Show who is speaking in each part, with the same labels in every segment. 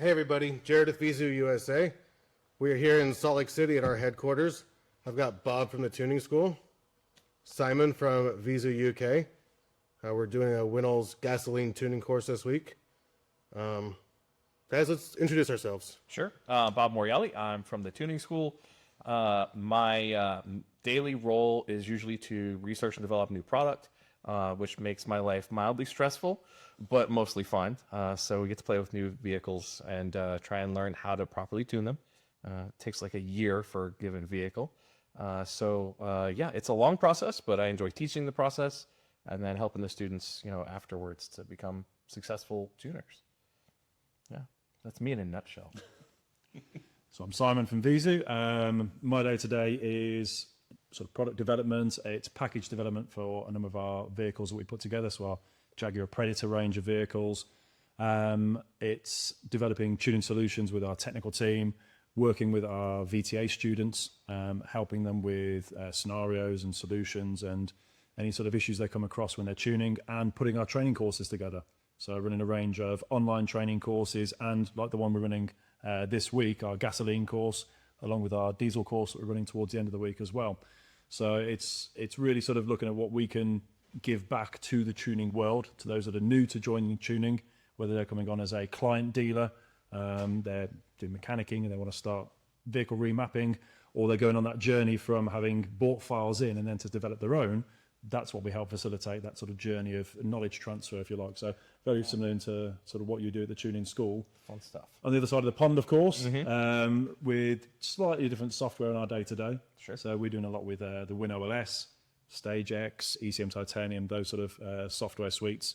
Speaker 1: Hey everybody, Jared with Viezu USA. We are here in Salt Lake City at our headquarters. I've got Bob from the tuning school, Simon from Viezu UK. We're doing a Winnell's gasoline tuning course this week. Guys, let's introduce ourselves.
Speaker 2: Sure. Bob Morielli. I'm from the tuning school. My daily role is usually to research and develop new product, which makes my life mildly stressful, but mostly fun. So we get to play with new vehicles and try and learn how to properly tune them. It takes like a year for a given vehicle. Yeah, it's a long process, but I enjoy teaching the process and then helping the students, afterwards to become successful tuners. Yeah, that's me in a nutshell.
Speaker 3: So I'm Simon from Viezu. My day today is sort of product development. It's package development for a number of our vehicles that we put together. So our Jaguar Predator range of vehicles. It's developing tuning solutions with our technical team, working with our VTA students, helping them with scenarios and solutions and any sort of issues they come across when they're tuning, and putting our training courses together. So running a range of online training courses, and like the one we're running this week, our gasoline course, along with our diesel course that we're running towards the end of the week as well. So it's really sort of looking at what we can give back to the tuning world, to those that are new to joining tuning, whether they're coming on as a client dealer, they're doing mechanicking and they want to start vehicle remapping, or they're going on that journey from having bought files in and then to develop their own. That's what we help facilitate, that sort of journey of knowledge transfer, if you like. So very similar to sort of what you do at the tuning school.
Speaker 2: Fun stuff.
Speaker 3: On the other side of the pond, of course, with slightly different software in our day-to-day.
Speaker 2: Sure.
Speaker 3: So we're doing a lot with the WinOS, Stage X, ECM Titanium, those sort of software suites.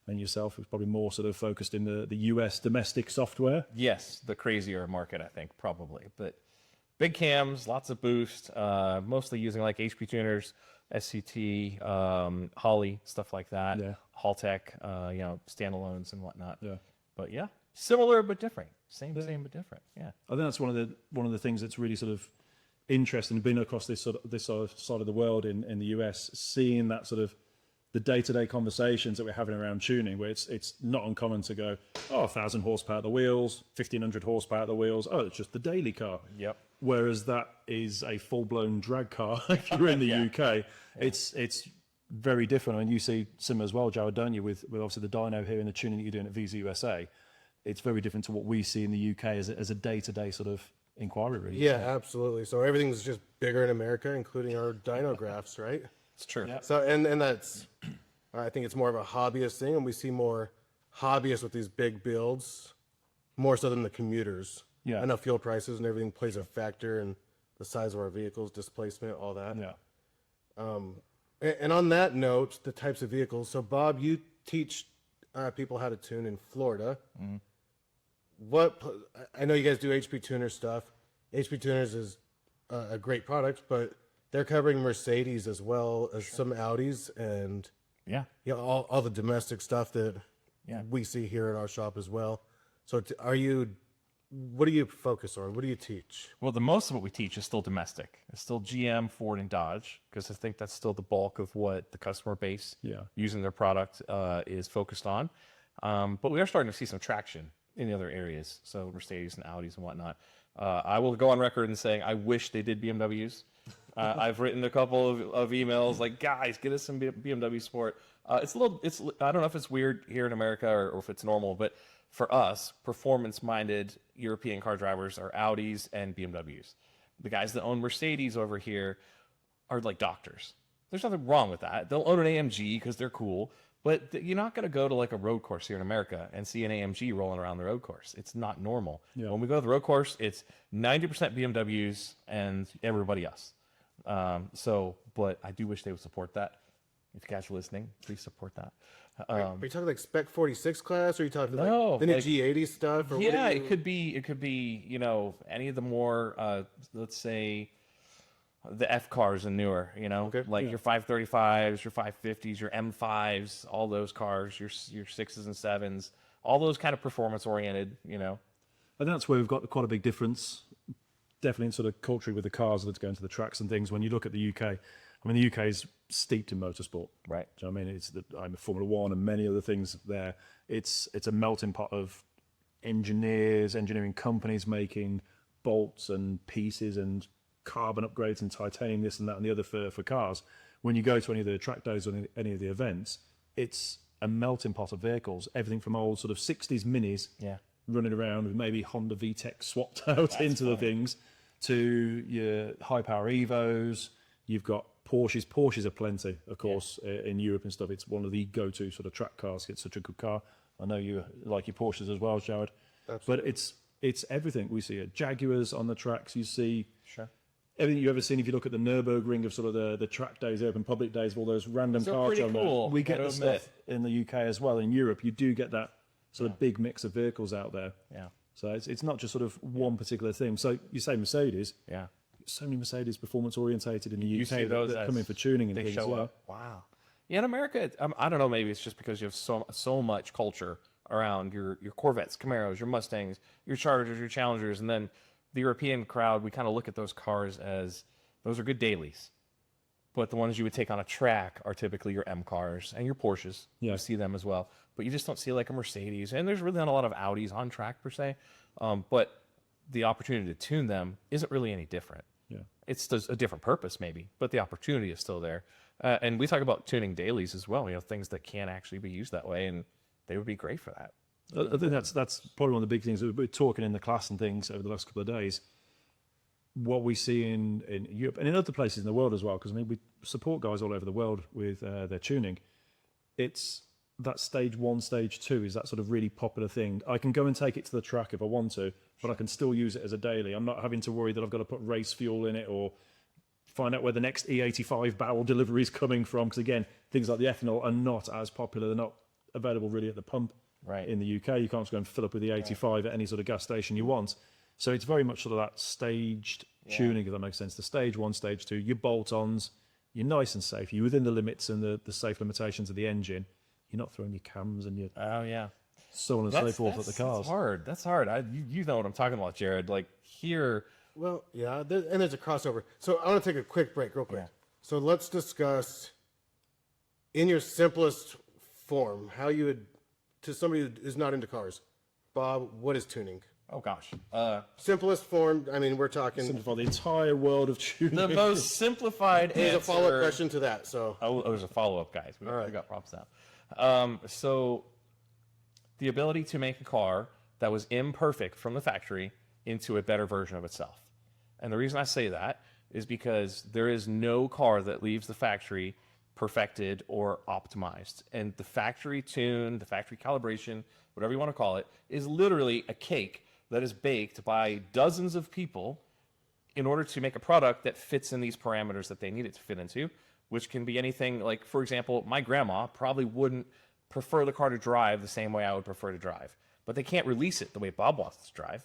Speaker 3: And yourself is probably more sort of focused in the US domestic software.
Speaker 2: Yes, the crazier market, I think, probably. But big cams, lots of boost, mostly using like HP tuners, SCT, Holly, stuff like that.
Speaker 3: Yeah.
Speaker 2: Haltech, standalones and whatnot.
Speaker 3: Yeah.
Speaker 2: But yeah, similar but different. Same but different. Yeah.
Speaker 3: I think that's one of the things that's really sort of interesting, being across this sort of side of the world in the US, seeing that sort of the day-to-day conversations that we're having around tuning, where it's not uncommon to go, 1,000 horsepower at the wheels, 1,500 horsepower at the wheels. Oh, it's just the daily car.
Speaker 2: Yep.
Speaker 3: Whereas that is a full-blown drag car. If you're in the UK, it's very different. I mean, you see similar as well, Jared, don't you, with obviously the dyno here and the tuning that you're doing at Viezu USA. It's very different to what we see in the UK as a day-to-day sort of inquiry, really.
Speaker 1: Yeah, absolutely. So everything's just bigger in America, including our dyno graphs, right?
Speaker 2: It's true.
Speaker 3: Yep.
Speaker 1: So and that's, I think it's more of a hobbyist thing, and we see more hobbyists with these big builds, more so than the commuters.
Speaker 3: Yeah.
Speaker 1: I know fuel prices and everything plays a factor in the size of our vehicles, displacement, all that.
Speaker 3: Yeah.
Speaker 1: And on that note, the types of vehicles. So Bob, you teach people how to tune in Florida. I know you guys do HP Tuner stuff. HP Tuners is a great product, but they're covering Mercedes as well as some Audis and all the domestic stuff that we see here at our shop as well. So what do you focus on? What do you teach?
Speaker 2: Well, the most of what we teach is still domestic. It's still GM, Ford, and Dodge, because I think that's still the bulk of what the customer base using their product is focused on. But we are starting to see some traction in the other areas, so Mercedes and Audis and whatnot. I will go on record in saying I wish they did BMWs. I've written a couple of emails like, guys, get us some BMW Sport. I don't know if it's weird here in America or if it's normal, but for us, performance-minded European car drivers are Audis and BMWs. The guys that own Mercedes over here are like doctors. There's nothing wrong with that. They'll own an AMG because they're cool, but you're not going to go to like a road course here in America and see an AMG rolling around the road course. It's not normal.
Speaker 3: Yeah.
Speaker 2: When we go to the road course, it's 90% BMWs and everybody else. But I do wish they would support that. If you guys are listening, please support that.
Speaker 1: Are you talking like Spec 46 class, or are you talking like
Speaker 2: No,
Speaker 1: the new
Speaker 2: like-
Speaker 1: G80 stuff? Or
Speaker 2: Yeah, it could be any of the more let's say the F cars and newer, like your 535s, your 550s, your M5s, all those cars, your 6s and 7s, all those kind of performance oriented,
Speaker 3: And that's where we've got quite a big difference, definitely in sort of culture with the cars that's going to the tracks and things. When you look at the UK, I mean, the UK is steeped in motorsport.
Speaker 2: Right.
Speaker 3: Do you know what I mean? I'm a Formula One and many other things there. It's a melting pot of engineering companies making bolts and pieces and carbon upgrades and titanium, this and that and the other for cars. When you go to any of the track days or any of the events, it's a melting pot of vehicles. Everything from old sort of 60s minis running around with maybe Honda VTEC swapped out into the things, to your high power Evos. You've got Porsches. Porsches are plenty, of course, in Europe and stuff. It's one of the go-to sort of track cars. It's such a good car. I know you like your Porsches as well, Jared.
Speaker 1: Absolutely.
Speaker 3: But it's everything. We see Jaguars on the tracks. You see everything you've ever seen. If you look at the Nürburgring of sort of the track days, the open public days, of all those random cars on
Speaker 2: cool.
Speaker 3: there. We get the stuff in the UK as well. In Europe, you do get that sort of big mix of vehicles out there.
Speaker 2: Yeah.
Speaker 3: So it's not just sort of one particular thing. So you say Mercedes.
Speaker 2: Yeah.
Speaker 3: So many Mercedes performance orientated in the UK
Speaker 2: see those
Speaker 3: that come in for tuning and
Speaker 2: they
Speaker 3: things.
Speaker 2: show up. Wow. Yeah, in America, I don't know. Maybe it's just because you have so much culture around your Corvettes, Camaros, your Mustangs, your Chargers, your Challengers, and then the European crowd. We kind of look at those cars as those are good dailies, but the ones you would take on a track are typically your M cars and your Porsches.
Speaker 3: Yeah.
Speaker 2: You see them as well, but you just don't see like a Mercedes, and there's really not a lot of Audis on track per se. But the opportunity to tune them isn't really any different.
Speaker 3: Yeah.
Speaker 2: It's a different purpose maybe, but the opportunity is still there. And we talk about tuning dailies as well, things that can actually be used that way, and they would be great for that.
Speaker 3: I think that's probably one of the big things. We're talking in the class and things over the last couple of days. What we see in Europe and in other places in the world as well, because I mean we support guys all over the world with their tuning. It's that stage 1, stage 2 is that sort of really popular thing. I can go and take it to the track if I want to, but I can still use it as a daily. I'm not having to worry that I've got to put race fuel in it or find out where the next E85 barrel delivery is coming from. Because again, things like the ethanol are not as popular. They're not available really at the pump in the UK. You can't just go and fill up with the 85 at any sort of gas station you want. So it's very much sort of that staged tuning, if that makes sense. The stage 1, stage 2, your bolt-ons, you're nice and safe. You're within the limits and the safe limitations of the engine. You're not throwing your cams and your so on and so forth at the cars.
Speaker 2: That's hard. You know what I'm talking about, Jared. Like here.
Speaker 1: Well, yeah, and there's a crossover. So I want to take a quick break real quick.
Speaker 2: Yeah.
Speaker 1: So let's discuss, in your simplest form, how you would, to somebody who is not into cars, Bob, what is tuning?
Speaker 2: Oh, gosh.
Speaker 1: Simplest form, I mean, we're talking...
Speaker 3: Simplify the entire world of tuning.
Speaker 2: The most simplified
Speaker 1: There's
Speaker 2: answer.
Speaker 1: a follow-up question to that, so...
Speaker 2: Oh, there's a follow-up, guys. We got props now. So the ability to make a car that was imperfect from the factory into a better version of itself. And the reason I say that is because there is no car that leaves the factory perfected or optimized. And the factory tune, the factory calibration, whatever you want to call it, is literally a cake that is baked by dozens of people in order to make a product that fits in these parameters that they need it to fit into, which can be anything like, for example, my grandma probably wouldn't prefer the car to drive the same way I would prefer to drive, but they can't release it the way Bob wants it to drive.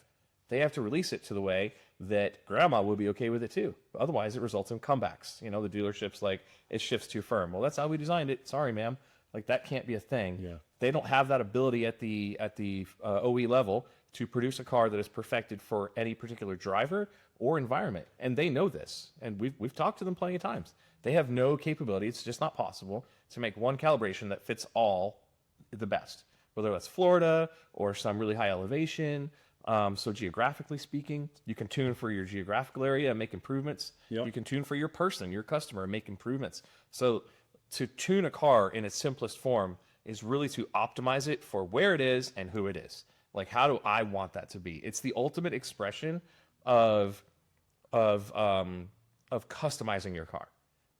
Speaker 2: They have to release it to the way that grandma would be okay with it too. Otherwise, it results in comebacks. The dealership's like, it shifts too firm. Well, that's how we designed it. Sorry, ma'am. Like, that can't be a thing.
Speaker 3: Yeah.
Speaker 2: They don't have that ability at the OE level to produce a car that is perfected for any particular driver or environment. And they know this. And we've talked to them plenty of times. They have no capability. It's just not possible to make one calibration that fits all the best, whether that's Florida or some really high elevation. So geographically speaking, you can tune for your geographical area and make improvements.
Speaker 3: Yep.
Speaker 2: You can tune for your person, your customer, and make improvements. So to tune a car in its simplest form is really to optimize it for where it is and who it is. Like, how do I want that to be? It's the ultimate expression of customizing your car.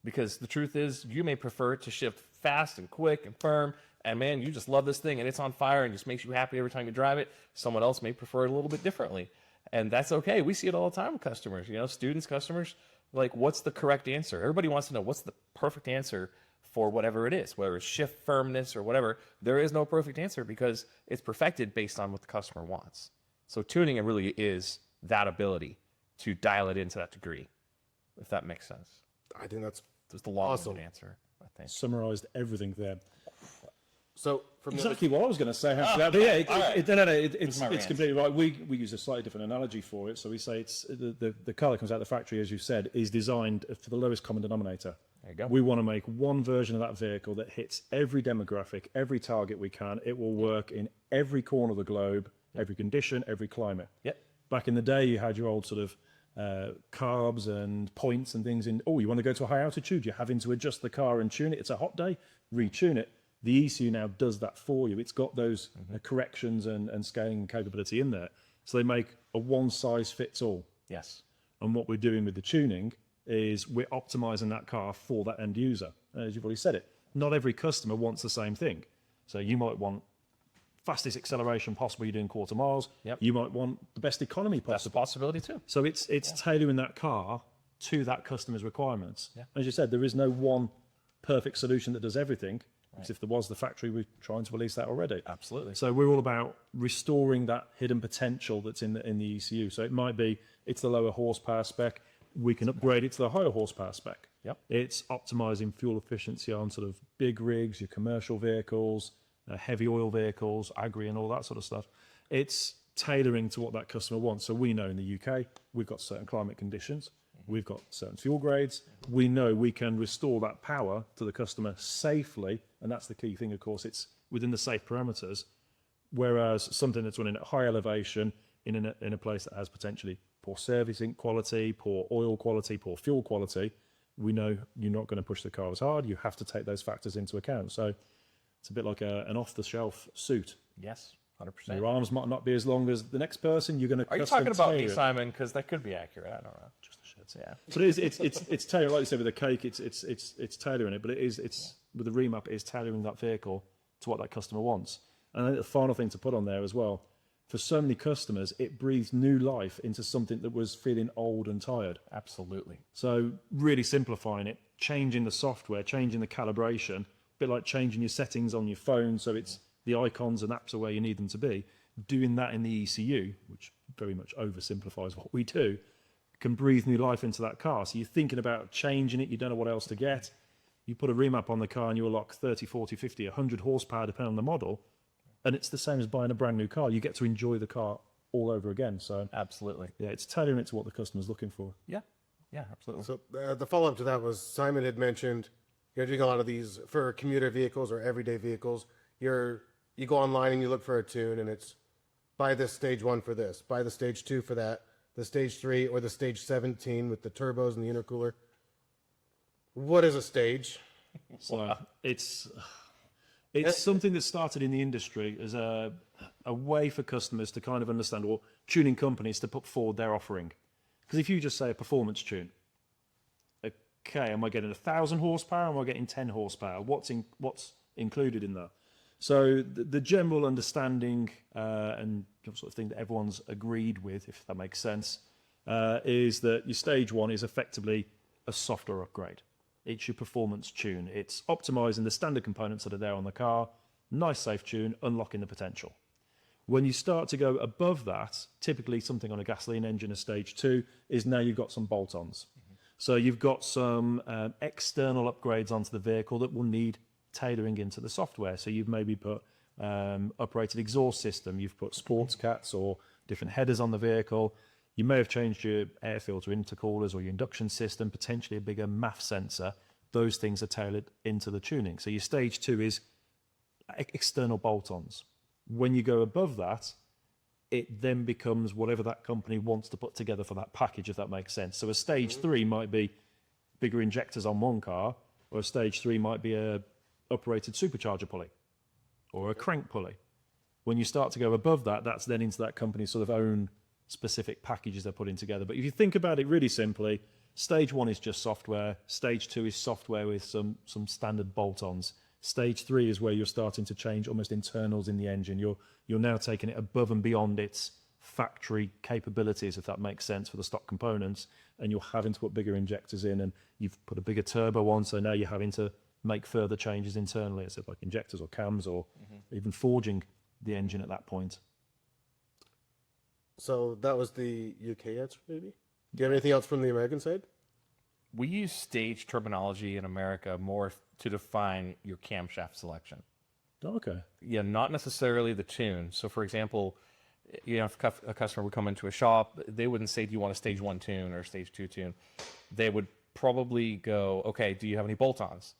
Speaker 2: Because the truth is, you may prefer to shift fast and quick and firm, and man, you just love this thing and it's on fire and just makes you happy every time you drive it. Someone else may prefer it a little bit differently. And that's okay. We see it all the time with customers, students, customers. Like, what's the correct answer? Everybody wants to know what's the perfect answer for whatever it is, whether it's shift firmness or whatever. There is no perfect answer because it's perfected based on what the customer wants. So tuning it really is that ability to dial it in to that degree, if that makes sense.
Speaker 1: I think that's
Speaker 2: the long
Speaker 1: awesome
Speaker 2: answer, I think.
Speaker 3: Summarized everything there.
Speaker 1: So from
Speaker 3: Exactly what I was going to say after that. But yeah, it's
Speaker 2: my rant.
Speaker 3: completely right. We use a slightly different analogy for it. So we say it's the car that comes out of the factory, as you said, is designed for the lowest common denominator.
Speaker 2: There you go.
Speaker 3: We want to make one version of that vehicle that hits every demographic, every target we can. It will work in every corner of the globe every condition, every climate.
Speaker 2: Yep.
Speaker 3: Back in the day, you had your old sort of carbs and points and things in, oh, you want to go to a high altitude, you're having to adjust the car and tune it. It's a hot day, retune it. The ECU now does that for you. It's got those corrections and scaling capability in there. So they make a one-size-fits-all.
Speaker 2: Yes.
Speaker 3: And what we're doing with the tuning is we're optimizing that car for that end user. As you've already said it, not every customer wants the same thing. So you might want fastest acceleration possible, you're doing quarter miles.
Speaker 2: Yep.
Speaker 3: You might want the best economy possible.
Speaker 2: That's a possibility too.
Speaker 3: So it's tailoring that car to that customer's requirements.
Speaker 2: Yeah.
Speaker 3: As you said, there is no one perfect solution that does everything. Because if there was, the factory, we're trying to release that already.
Speaker 2: Absolutely.
Speaker 3: So we're all about restoring that hidden potential that's in the ECU. So it might be it's the lower horsepower spec. We can upgrade it to the higher horsepower spec.
Speaker 2: Yep.
Speaker 3: It's optimizing fuel efficiency on sort of big rigs, your commercial vehicles, heavy oil vehicles, agri and all that sort of stuff. It's tailoring to what that customer wants. So we know in the UK, we've got certain climate conditions. We've got certain fuel grades. We know we can restore that power to the customer safely. And that's the key thing, of course. It's within the safe parameters. Whereas something that's running at high elevation in a place that has potentially poor servicing quality, poor oil quality, poor fuel quality, we know you're not going to push the car as hard. You have to take those factors into account. So it's a bit like an off-the-shelf suit.
Speaker 2: Yes, 100%.
Speaker 3: Your arms might not be as long as the next person. You're going to.
Speaker 2: Are you talking about me, Simon? Because that could be accurate. I don't know. Just the shits. Yeah.
Speaker 3: But it's tailoring, like you said, with the cake. It's tailoring it, but it's with the remap. It's tailoring that vehicle to what that customer wants. And I think the final thing to put on there as well, for so many customers, it breathes new life into something that was feeling old and tired.
Speaker 2: Absolutely.
Speaker 3: So really simplifying it, changing the software, changing the calibration, a bit like changing your settings on your phone so it's the icons and apps are where you need them to be. Doing that in the ECU, which very much oversimplifies what we do, can breathe new life into that car. So you're thinking about changing it, you don't know what else to get. You put a remap on the car and you unlock 30, 40, 50, 100 horsepower depending on the model. And it's the same as buying a brand new car. You get to enjoy the car all over again. So
Speaker 2: absolutely.
Speaker 3: Yeah, it's tailoring it to what the customer's looking for.
Speaker 2: Yeah. Yeah, absolutely.
Speaker 1: So the follow-up to that was Simon had mentioned you're doing a lot of these for commuter vehicles or everyday vehicles. You go online and you look for a tune and it's buy this stage 1 for this, buy the stage 2 for that, the stage 3 or the stage 17 with the turbos and the intercooler. What is a stage?
Speaker 3: So it's something that started in the industry as a way for customers to kind of understand, or tuning companies to put forward their offering. Because if you just say a performance tune, okay, am I getting 1,000 horsepower? Am I getting 10 horsepower? What's included in that? So the general understanding and sort of thing that everyone's agreed with, if that makes sense, is that your stage 1 is effectively a software upgrade. It's your performance tune. It's optimizing the standard components that are there on the car, nice safe tune, unlocking the potential. When you start to go above that, typically something on a gasoline engine, a stage 2, is now you've got some bolt-ons. So you've got some external upgrades onto the vehicle that will need tailoring into the software. So you've maybe put uprated exhaust system, you've put sports cats or different headers on the vehicle. You may have changed your air filter intercoolers or your induction system, potentially a bigger MAF sensor. Those things are tailored into the tuning. So your stage 2 is external bolt-ons. When you go above that, it then becomes whatever that company wants to put together for that package, if that makes sense. So a stage 3 might be bigger injectors on one car, or a stage 3 might be a uprated supercharger pulley or a crank pulley. When you start to go above that, that's then into that company's sort of own specific packages they're putting together. But if you think about it really simply, stage 1 is just software. Stage 2 is software with some standard bolt-ons. Stage 3 is where you're starting to change almost internals in the engine. You're now taking it above and beyond its factory capabilities, if that makes sense, for the stock components, and you're having to put bigger injectors in, and you've put a bigger turbo on, so now you're having to make further changes internally, as if like injectors or cams or even forging the engine at that point.
Speaker 1: So that was the UK answer, maybe? Do you have anything else from the American side?
Speaker 2: We use stage terminology in America more to define your camshaft selection.
Speaker 3: Okay.
Speaker 2: Yeah, not necessarily the tune. So, for example, if a customer would come into a shop, they wouldn't say, do you want a stage 1 tune or a stage 2 tune? They would probably go, okay, do you have any bolt-ons?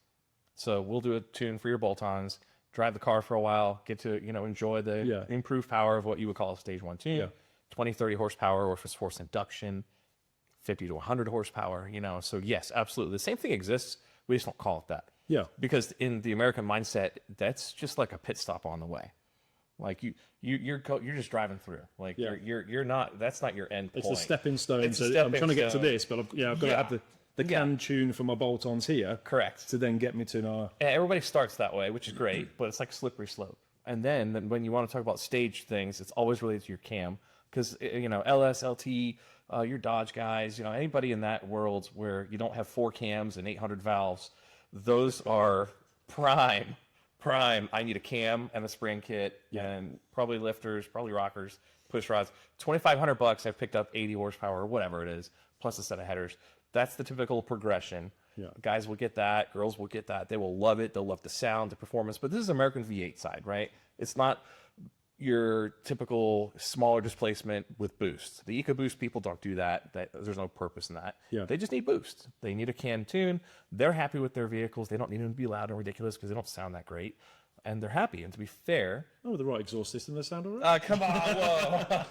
Speaker 2: So we'll do a tune for your bolt-ons. drive the car for a while, get to, enjoy the improved power of what you would call a stage 1 tune, 20, 30 horsepower, or if it's forced induction, 50 to 100 horsepower, So yes, absolutely. The same thing exists. We just don't call it that.
Speaker 3: Yeah.
Speaker 2: Because in the American mindset, that's just like a pit stop on the way. Like you're just driving through. Like you're not. That's not your end point.
Speaker 3: It's a stepping stone.
Speaker 2: It's a
Speaker 3: I'm
Speaker 2: stepping
Speaker 3: trying to get to
Speaker 2: stone.
Speaker 3: this, but I've got to have the can tune for my bolt-ons here.
Speaker 2: Correct.
Speaker 3: To then get me to now.
Speaker 2: Everybody starts that way, which is great, but it's like a slippery slope. And then when you want to talk about stage things, it's always related to your cam, because LS, LT, your Dodge guys, anybody in that world where you don't have 4 cams and 800 valves, those are prime. I need a cam and a spring kit and probably lifters, probably rockers, push rods. $2,500. I've picked up 80 horsepower or whatever it is, plus a set of headers. That's the typical progression. Yeah. Guys will get that. Girls will get that. They will love it. They'll love the sound, the performance. But this is American V8 side, right? It's not your typical smaller displacement with boost. The EcoBoost people don't do that. There's no purpose in that. Yeah. They just need boost. They need a can tune. They're happy with their vehicles. They don't need them to be loud and ridiculous because they don't sound that great. And they're happy. And to be fair...
Speaker 3: Oh, with the right exhaust system, they sound all right.
Speaker 2: Come on, whoa.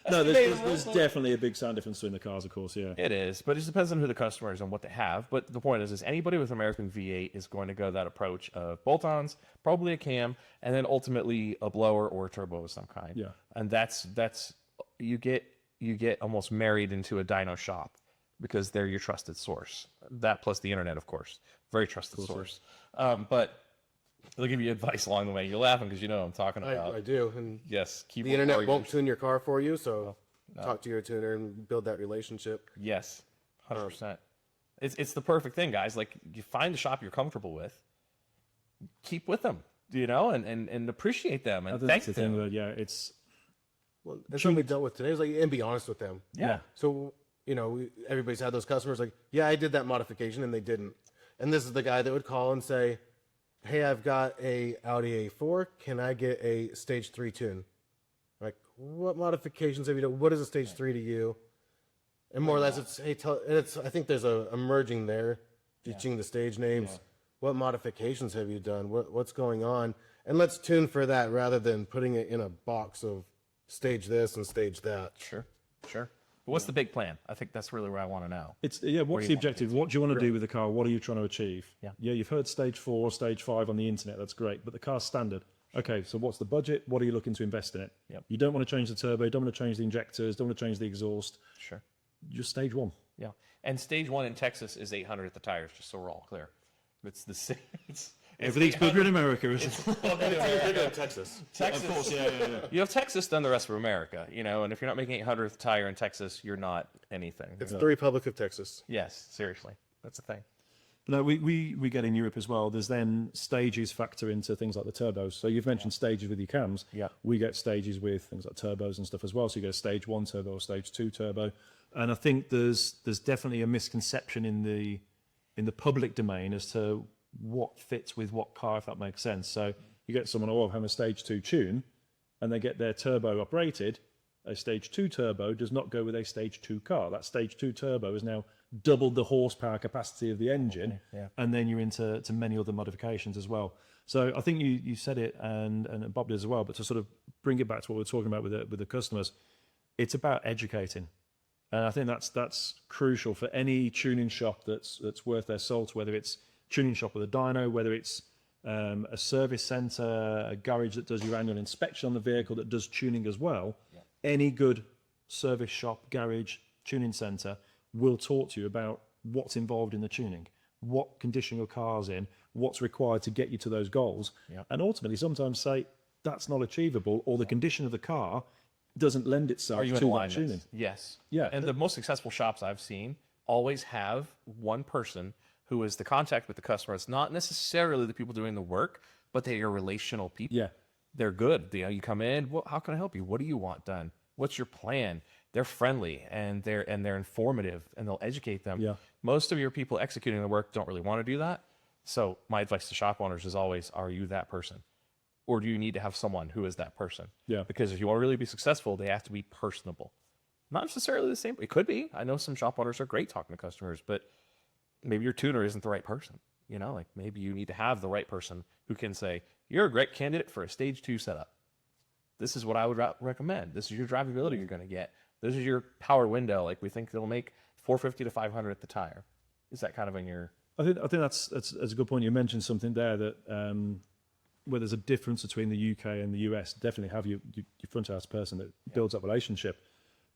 Speaker 3: No, there's definitely a big sound difference between the cars, of course, yeah.
Speaker 2: It is, but it just depends on who the customer is and what they have. But the point is anybody with American V8 is going to go that approach of bolt-ons, probably a cam, and then ultimately a blower or a turbo of some kind. Yeah. And that's you get almost married into a dyno shop because they're your trusted source. That plus the internet, of course. Very trusted source. But they'll give you advice along the way. You're laughing because you know what I'm talking about.
Speaker 1: I do. And
Speaker 2: yes,
Speaker 1: the internet won't tune your car for you, so talk to your tuner and build that relationship.
Speaker 2: Yes, 100%. It's the perfect thing, guys. Like, you find a shop you're comfortable with, keep with them, and appreciate them and thank them.
Speaker 3: It's
Speaker 1: well, that's something we dealt with today. Is like, and be honest with them.
Speaker 2: Yeah.
Speaker 1: So everybody's had those customers like, yeah, I did that modification, and they didn't. And this is the guy that would call and say, hey, I've got a Audi A4. Can I get a stage 3 tune? Like, what modifications have you done? What is a stage 3 to you? And more or less, it's hey, I think there's a merging there, teaching the stage names. Yeah. What modifications have you done? What's going on? And let's tune for that rather than putting it in a box of stage this and stage that.
Speaker 2: Sure. But what's the big plan? I think that's really where I want to know.
Speaker 3: What's the objective? What do you want to do with the car? What are you trying to achieve? Yeah, you've heard stage 4, stage 5 on the internet. That's great, but the car's standard. Okay, so what's the budget? What are you looking to invest in it? Yep. You don't want to change the turbo, you don't want to change the injectors, don't want to change the exhaust.
Speaker 2: Sure.
Speaker 3: Just stage 1.
Speaker 2: Yeah, and stage 1 in Texas is 800 at the tires, just so we're all clear. It's the same.
Speaker 3: Everything's bigger in America, isn't it?
Speaker 1: Bigger in Texas.
Speaker 2: Of course, yeah. You have Texas, then the rest of America, and if you're not making 800th tire in Texas, you're not anything.
Speaker 1: It's the Republic of Texas.
Speaker 2: Yes, seriously. That's the thing.
Speaker 3: No, we get in Europe as well. There's then stages factor into things like the turbos. So you've mentioned stages with your cams. Yeah. We get stages with things like turbos and stuff as well. So you get a stage 1 turbo or stage 2 turbo. And I think there's definitely a misconception in the public domain as to what fits with what car, if that makes sense. So you get someone who have a stage 2 tune and they get their turbo uprated. A stage 2 turbo does not go with a stage 2 car. That stage 2 turbo has now doubled the horsepower capacity of the engine, and then you're into many other modifications as well. So I think you said it, and Bob did as well, but to sort of bring it back to what we're talking about with the customers, it's about educating. And I think that's crucial for any tuning shop that's worth their salt, whether it's tuning shop with a dyno, whether it's a service centre, a garage that does your annual inspection on the vehicle that does tuning as well. Yeah. Any good service shop, garage, tuning centre will talk to you about what's involved in the tuning, what condition your car's in, what's required to get you to those goals, and ultimately sometimes say that's not achievable, or the condition of the car doesn't lend itself to that tuning.
Speaker 2: Yes. Yeah. And the most successful shops I've seen always have one person who is the contact with the customer. It's not necessarily the people doing the work, but they are relational people. Yeah. They're good. You come in, well, how can I help you? What do you want done? What's your plan? They're friendly and they're informative, and they'll educate them. Yeah. Most of your people executing the work don't really want to do that. So my advice to shop owners is always, are you that person? Or do you need to have someone who is that person? Yeah. Because if you want to really be successful, they have to be personable. Not necessarily the same. It could be. I know some shop owners are great talking to customers, but maybe your tuner isn't the right person. Like maybe you need to have the right person who can say, you're a great candidate for a stage 2 setup. This is what I would recommend. This is your drivability you're going to get. This is your power window. Like, we think it'll make 450 to 500 at the tire. Is that kind of in your...
Speaker 3: I think that's a good point. You mentioned something there that where there's a difference between the UK and the US. Definitely have your front house person that builds that relationship.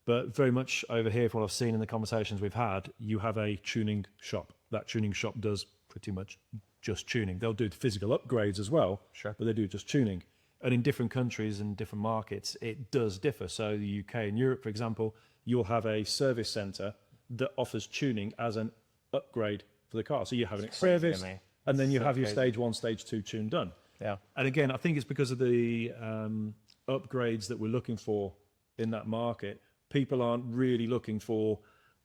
Speaker 3: But very much over here, from what I've seen in the conversations we've had, you have a tuning shop. That tuning shop does pretty much just tuning. They'll do physical upgrades as well,
Speaker 2: Sure.
Speaker 3: but they do just tuning. And in different countries and different markets, it does differ. So the UK and Europe, for example, you'll have a service centre that offers tuning as an upgrade for the car. So you have an service, and then you have your stage 1, stage 2 tune done.
Speaker 2: Yeah.
Speaker 3: And again, I think it's because of the upgrades that we're looking for in that market. People aren't really looking for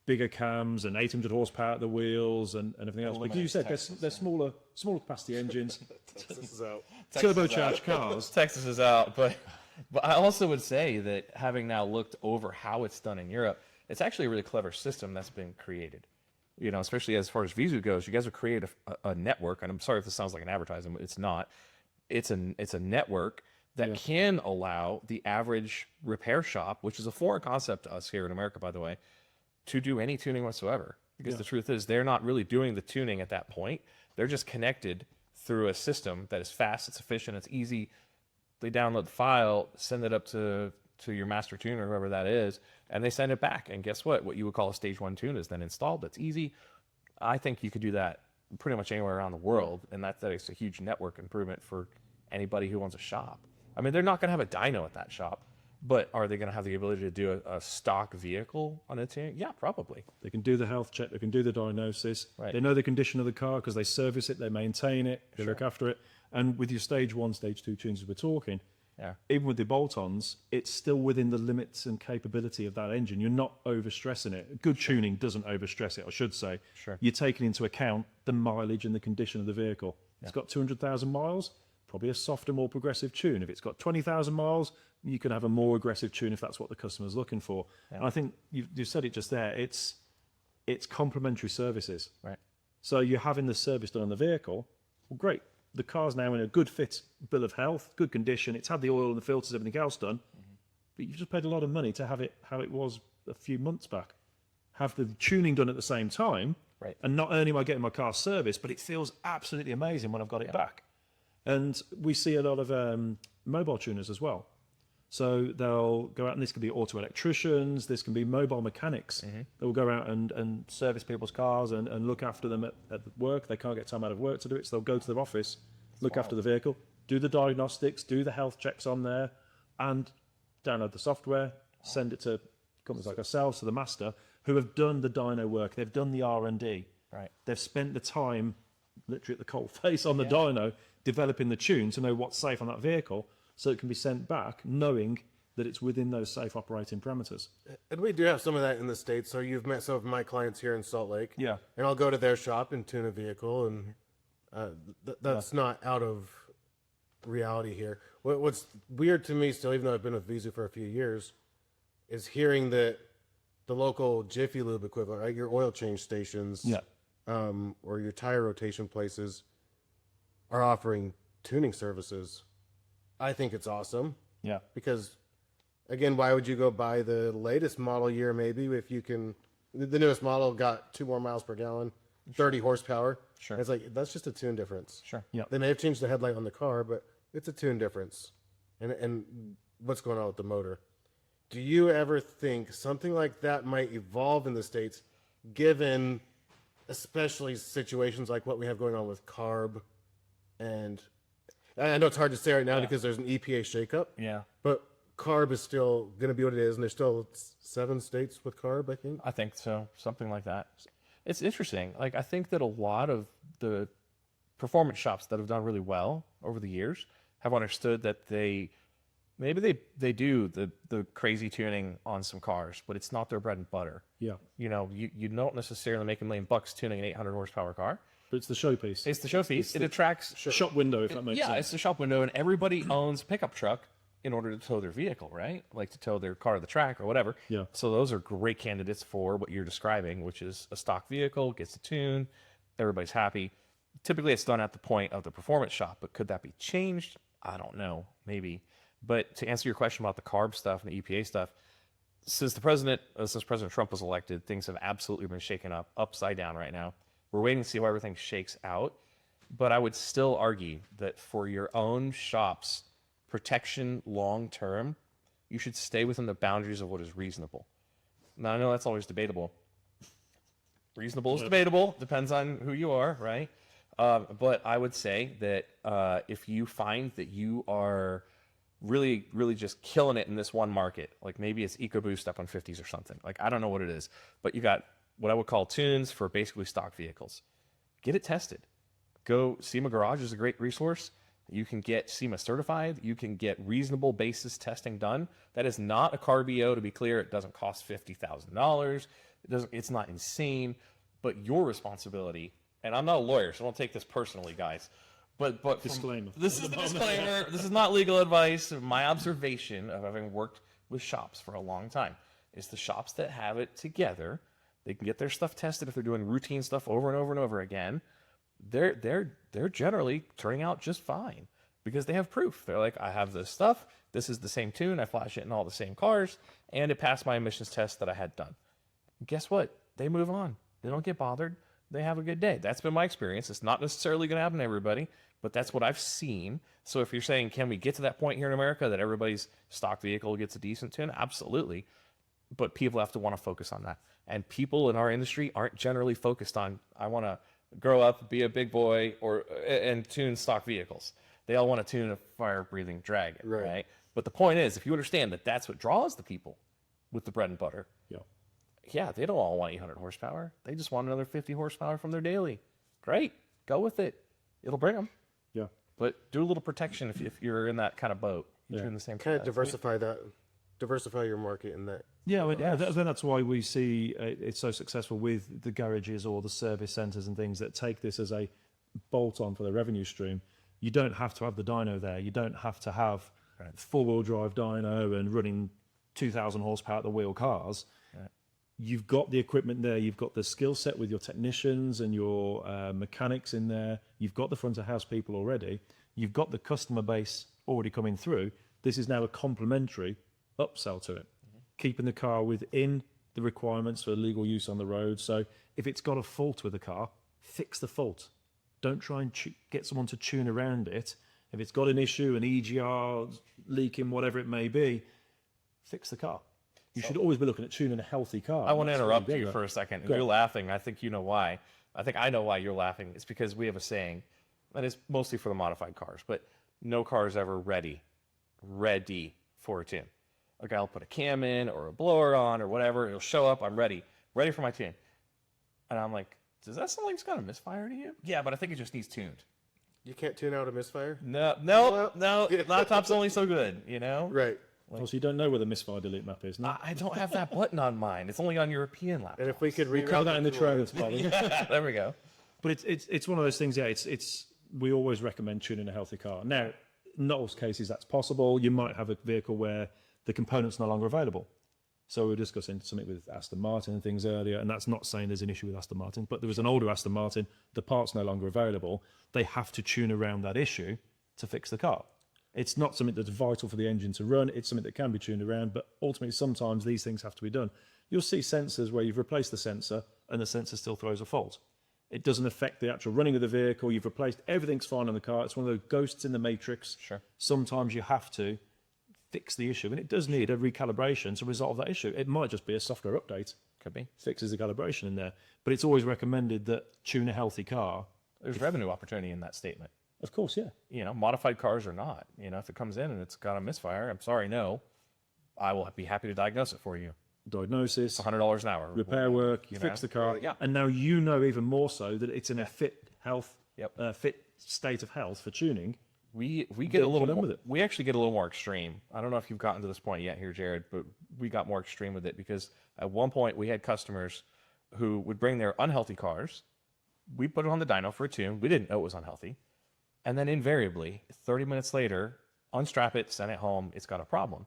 Speaker 3: bigger cams and 800 horsepower at the wheels and everything else. Because you said they're smaller capacity engines,
Speaker 1: Texas is out.
Speaker 3: turbocharged cars.
Speaker 2: Texas is out, but I also would say that having now looked over how it's done in Europe, it's actually a really clever system that's been created. You know, especially as far as Viezu goes, you guys have created a network, and I'm sorry if this sounds like an advertisement, but it's not. It's a network that can allow the average repair shop, which is a foreign concept to us here in America, by the way, to do any tuning whatsoever. Because the truth is, they're not really doing the tuning at that point. They're just connected through a system that is fast, it's efficient, it's easy. They download the file, send it up to your master tuner, whoever that is, and they send it back. And guess what? What you would call a stage 1 tune is then installed. That's easy. I think you could do that pretty much anywhere around the world, and that is a huge network improvement for anybody who wants a shop. I mean, they're not going to have a dyno at that shop, but are they going to have the ability to do a stock vehicle on a tune? Yeah, probably.
Speaker 3: They can do the health check. They can do the diagnosis.
Speaker 2: Right.
Speaker 3: They know the condition of the car because they service it, they maintain it, they look after it. And with your stage 1, stage 2 tunes as we're talking, even with the bolt-ons, it's still within the limits and capability of that engine. You're not overstressing it. Good tuning doesn't overstress it, I should say.
Speaker 2: Sure.
Speaker 3: You're taking into account the mileage and the condition of the vehicle. It's got 200,000 miles, probably a softer, more progressive tune. If it's got 20,000 miles, you can have a more aggressive tune if that's what the customer's looking for. And I think you said it just there. It's complementary services.
Speaker 2: Right.
Speaker 3: So you're having the service done on the vehicle. Well, great. The car's now in a good fit bill of health, good condition. It's had the oil and the filters, everything else done. But you've just paid a lot of money to have it how it was a few months back. Have the tuning done at the same time.
Speaker 2: Right.
Speaker 3: And not only am I getting my car serviced, but it feels absolutely amazing when I've got it back. And we see a lot of mobile tuners as well. So they'll go out, and this can be auto electricians, this can be mobile mechanics. They will go out and service people's cars and look after them at work. They can't get time out of work to do it, so they'll go to their office, look after the vehicle, do the diagnostics, do the health checks on there, and download the software, send it to companies like ourselves, to the master, who have done the dyno work. They've done the R&D.
Speaker 2: Right.
Speaker 3: They've spent the time, literally at the cold face on the dyno, developing the tune to know what's safe on that vehicle, so it can be sent back knowing that it's within those safe operating parameters.
Speaker 1: And we do have some of that in the States. So you've met some of my clients here in Salt Lake.
Speaker 3: Yeah.
Speaker 1: And I'll go to their shop and tune a vehicle, and that's not out of reality here. What's weird to me still, even though I've been with Viezu for a few years, is hearing that the local Jiffy Lube equivalent, right, your oil change stations, or your tire rotation places, are offering tuning services. I think it's awesome.
Speaker 3: Yeah.
Speaker 1: Because, again, why would you go buy the latest model year maybe if you can... The newest model got 2 more miles per gallon, 30 horsepower.
Speaker 2: Sure.
Speaker 1: It's like, that's just a tune difference.
Speaker 2: Sure.
Speaker 3: Yeah.
Speaker 1: They may have changed the headlight on the car, but it's a tune difference. And what's going on with the motor. Do you ever think something like that might evolve in the States, given especially situations like what we have going on with CARB? And I know it's hard to say right now because there's an EPA shakeup.
Speaker 2: Yeah.
Speaker 1: But CARB is still going to be what it is, and there's still 7 states with CARB, I think.
Speaker 2: I think so, something like that. It's interesting. Like, I think that a lot of the performance shops that have done really well over the years have understood that they do the crazy tuning on some cars, but it's not their bread and butter.
Speaker 3: Yeah.
Speaker 2: You know, you don't necessarily make $1 million tuning an 800 horsepower car.
Speaker 3: But it's the showpiece.
Speaker 2: It's the showpiece. It attracts
Speaker 3: shop window, if that makes sense.
Speaker 2: Yeah, it's the shop window, and everybody owns a pickup truck in order to tow their vehicle, right? Like to tow their car to the track or whatever.
Speaker 3: Yeah.
Speaker 2: So those are great candidates for what you're describing, which is a stock vehicle, gets a tune, everybody's happy. Typically, it's done at the point of the performance shop, but could that be changed? I don't know, maybe. But to answer your question about the CARB stuff and the EPA stuff, since President Trump was elected, things have absolutely been shaken up, upside down right now. We're waiting to see how everything shakes out. But I would still argue that for your own shop's protection long term, you should stay within the boundaries of what is reasonable. Now, I know that's always debatable. Reasonable is debatable, depends on who you are, right? But I would say that if you find that you are really, really just killing it in this one market, like maybe it's EcoBoost up on 50s or something, like I don't know what it is, but you got what I would call tunes for basically stock vehicles. Get it tested. Go, SEMA Garage is a great resource. You can get SEMA certified. You can get reasonable basis testing done. That is not a CARB-EO, to be clear. It doesn't cost $50,000. It's not insane, but your responsibility, and I'm not a lawyer, so don't take this personally, guys. But
Speaker 3: disclaimer.
Speaker 2: This is the disclaimer. This is not legal advice. My observation of having worked with shops for a long time is the shops that have it together, they can get their stuff tested if they're doing routine stuff over and over and over again. They're generally turning out just fine because they have proof. They're like, I have this stuff. This is the same tune. I flash it in all the same cars, and it passed my emissions test that I had done. Guess what? They move on. They don't get bothered. They have a good day. That's been my experience. It's not necessarily going to happen to everybody, but that's what I've seen. So if you're saying, can we get to that point here in America that everybody's stock vehicle gets a decent tune? Absolutely. But people have to want to focus on that. And people in our industry aren't generally focused on, I want to grow up, be a big boy, and tune stock vehicles. They all want to tune a fire-breathing dragon, right? But the point is, if you understand that that's what draws the people with the bread and butter, yeah, they don't all want 800 horsepower. They just want another 50 horsepower from their daily. Great. Go with it. It'll bring them.
Speaker 3: Yeah.
Speaker 2: But do a little protection if you're in that kind of boat. You're in the same
Speaker 1: kind of diversify your market in that.
Speaker 3: Yeah, then that's why we see it's so successful with the garages or the service centres and things that take this as a bolt-on for the revenue stream. You don't have to have the dyno there. You don't have to have four-wheel drive dyno and running 2,000 horsepower at the wheel cars. Right. You've got the equipment there. You've got the skill set with your technicians and your mechanics in there. You've got the front-of-house people already. You've got the customer base already coming through. This is now a complementary upsell to it, keeping the car within the requirements for legal use on the road. So if it's got a fault with the car, fix the fault. Don't try and get someone to tune around it. If it's got an issue, an EGR leaking, whatever it may be, fix the car. You should always be looking at tuning a healthy car.
Speaker 2: I want to interrupt you for a second. If you're laughing, I think you know why. I think I know why you're laughing. It's because we have a saying, and it's mostly for the modified cars, but no car is ever ready for a tune. A guy will put a cam in or a blower on or whatever. It'll show up. I'm ready for my tune. And I'm like, does that sound like it's got a misfire to you? Yeah, but I think it just needs tuned.
Speaker 1: You can't tune out a misfire?
Speaker 2: No. Laptop's only so good, you know?
Speaker 1: Right.
Speaker 3: So you don't know where the misfire delete map is, no?
Speaker 2: I don't have that button on mine. It's only on European laptops.
Speaker 1: And if we could
Speaker 3: cover that in the trailers, Bobby.
Speaker 2: Yeah, there we go.
Speaker 3: But it's one of those things, we always recommend tuning a healthy car. Now, in not all cases that's possible. You might have a vehicle where the component's no longer available. So we were discussing something with Aston Martin and things earlier, and that's not saying there's an issue with Aston Martin, but there was an older Aston Martin, the part's no longer available. They have to tune around that issue to fix the car. It's not something that's vital for the engine to run. It's something that can be tuned around, but ultimately sometimes these things have to be done. You'll see sensors where you've replaced the sensor and the sensor still throws a fault. It doesn't affect the actual running of the vehicle. You've replaced, everything's fine on the car. It's one of those ghosts in the matrix.
Speaker 2: Sure.
Speaker 3: Sometimes you have to fix the issue, and it does need a recalibration to resolve that issue. It might just be a software update.
Speaker 2: Could be.
Speaker 3: Fixes the calibration in there. But it's always recommended that tune a healthy car.
Speaker 2: There's revenue opportunity in that statement.
Speaker 3: Of course, yeah.
Speaker 2: You know, modified cars or not. You know, if it comes in and it's got a misfire, I'm sorry, no. I will be happy to diagnose it for you.
Speaker 3: Diagnosis.
Speaker 2: It's $100 an hour.
Speaker 3: Repair work, fix the car.
Speaker 2: Yeah.
Speaker 3: And now you know even more so that it's in a fit state of health for tuning.
Speaker 2: We get a little more, we actually get a little more extreme. I don't know if you've gotten to this point yet here, Jared, but we got more extreme with it because at one point we had customers who would bring their unhealthy cars. We put it on the dyno for a tune. We didn't know it was unhealthy. And then invariably, 30 minutes later, unstrap it, send it home. It's got a problem.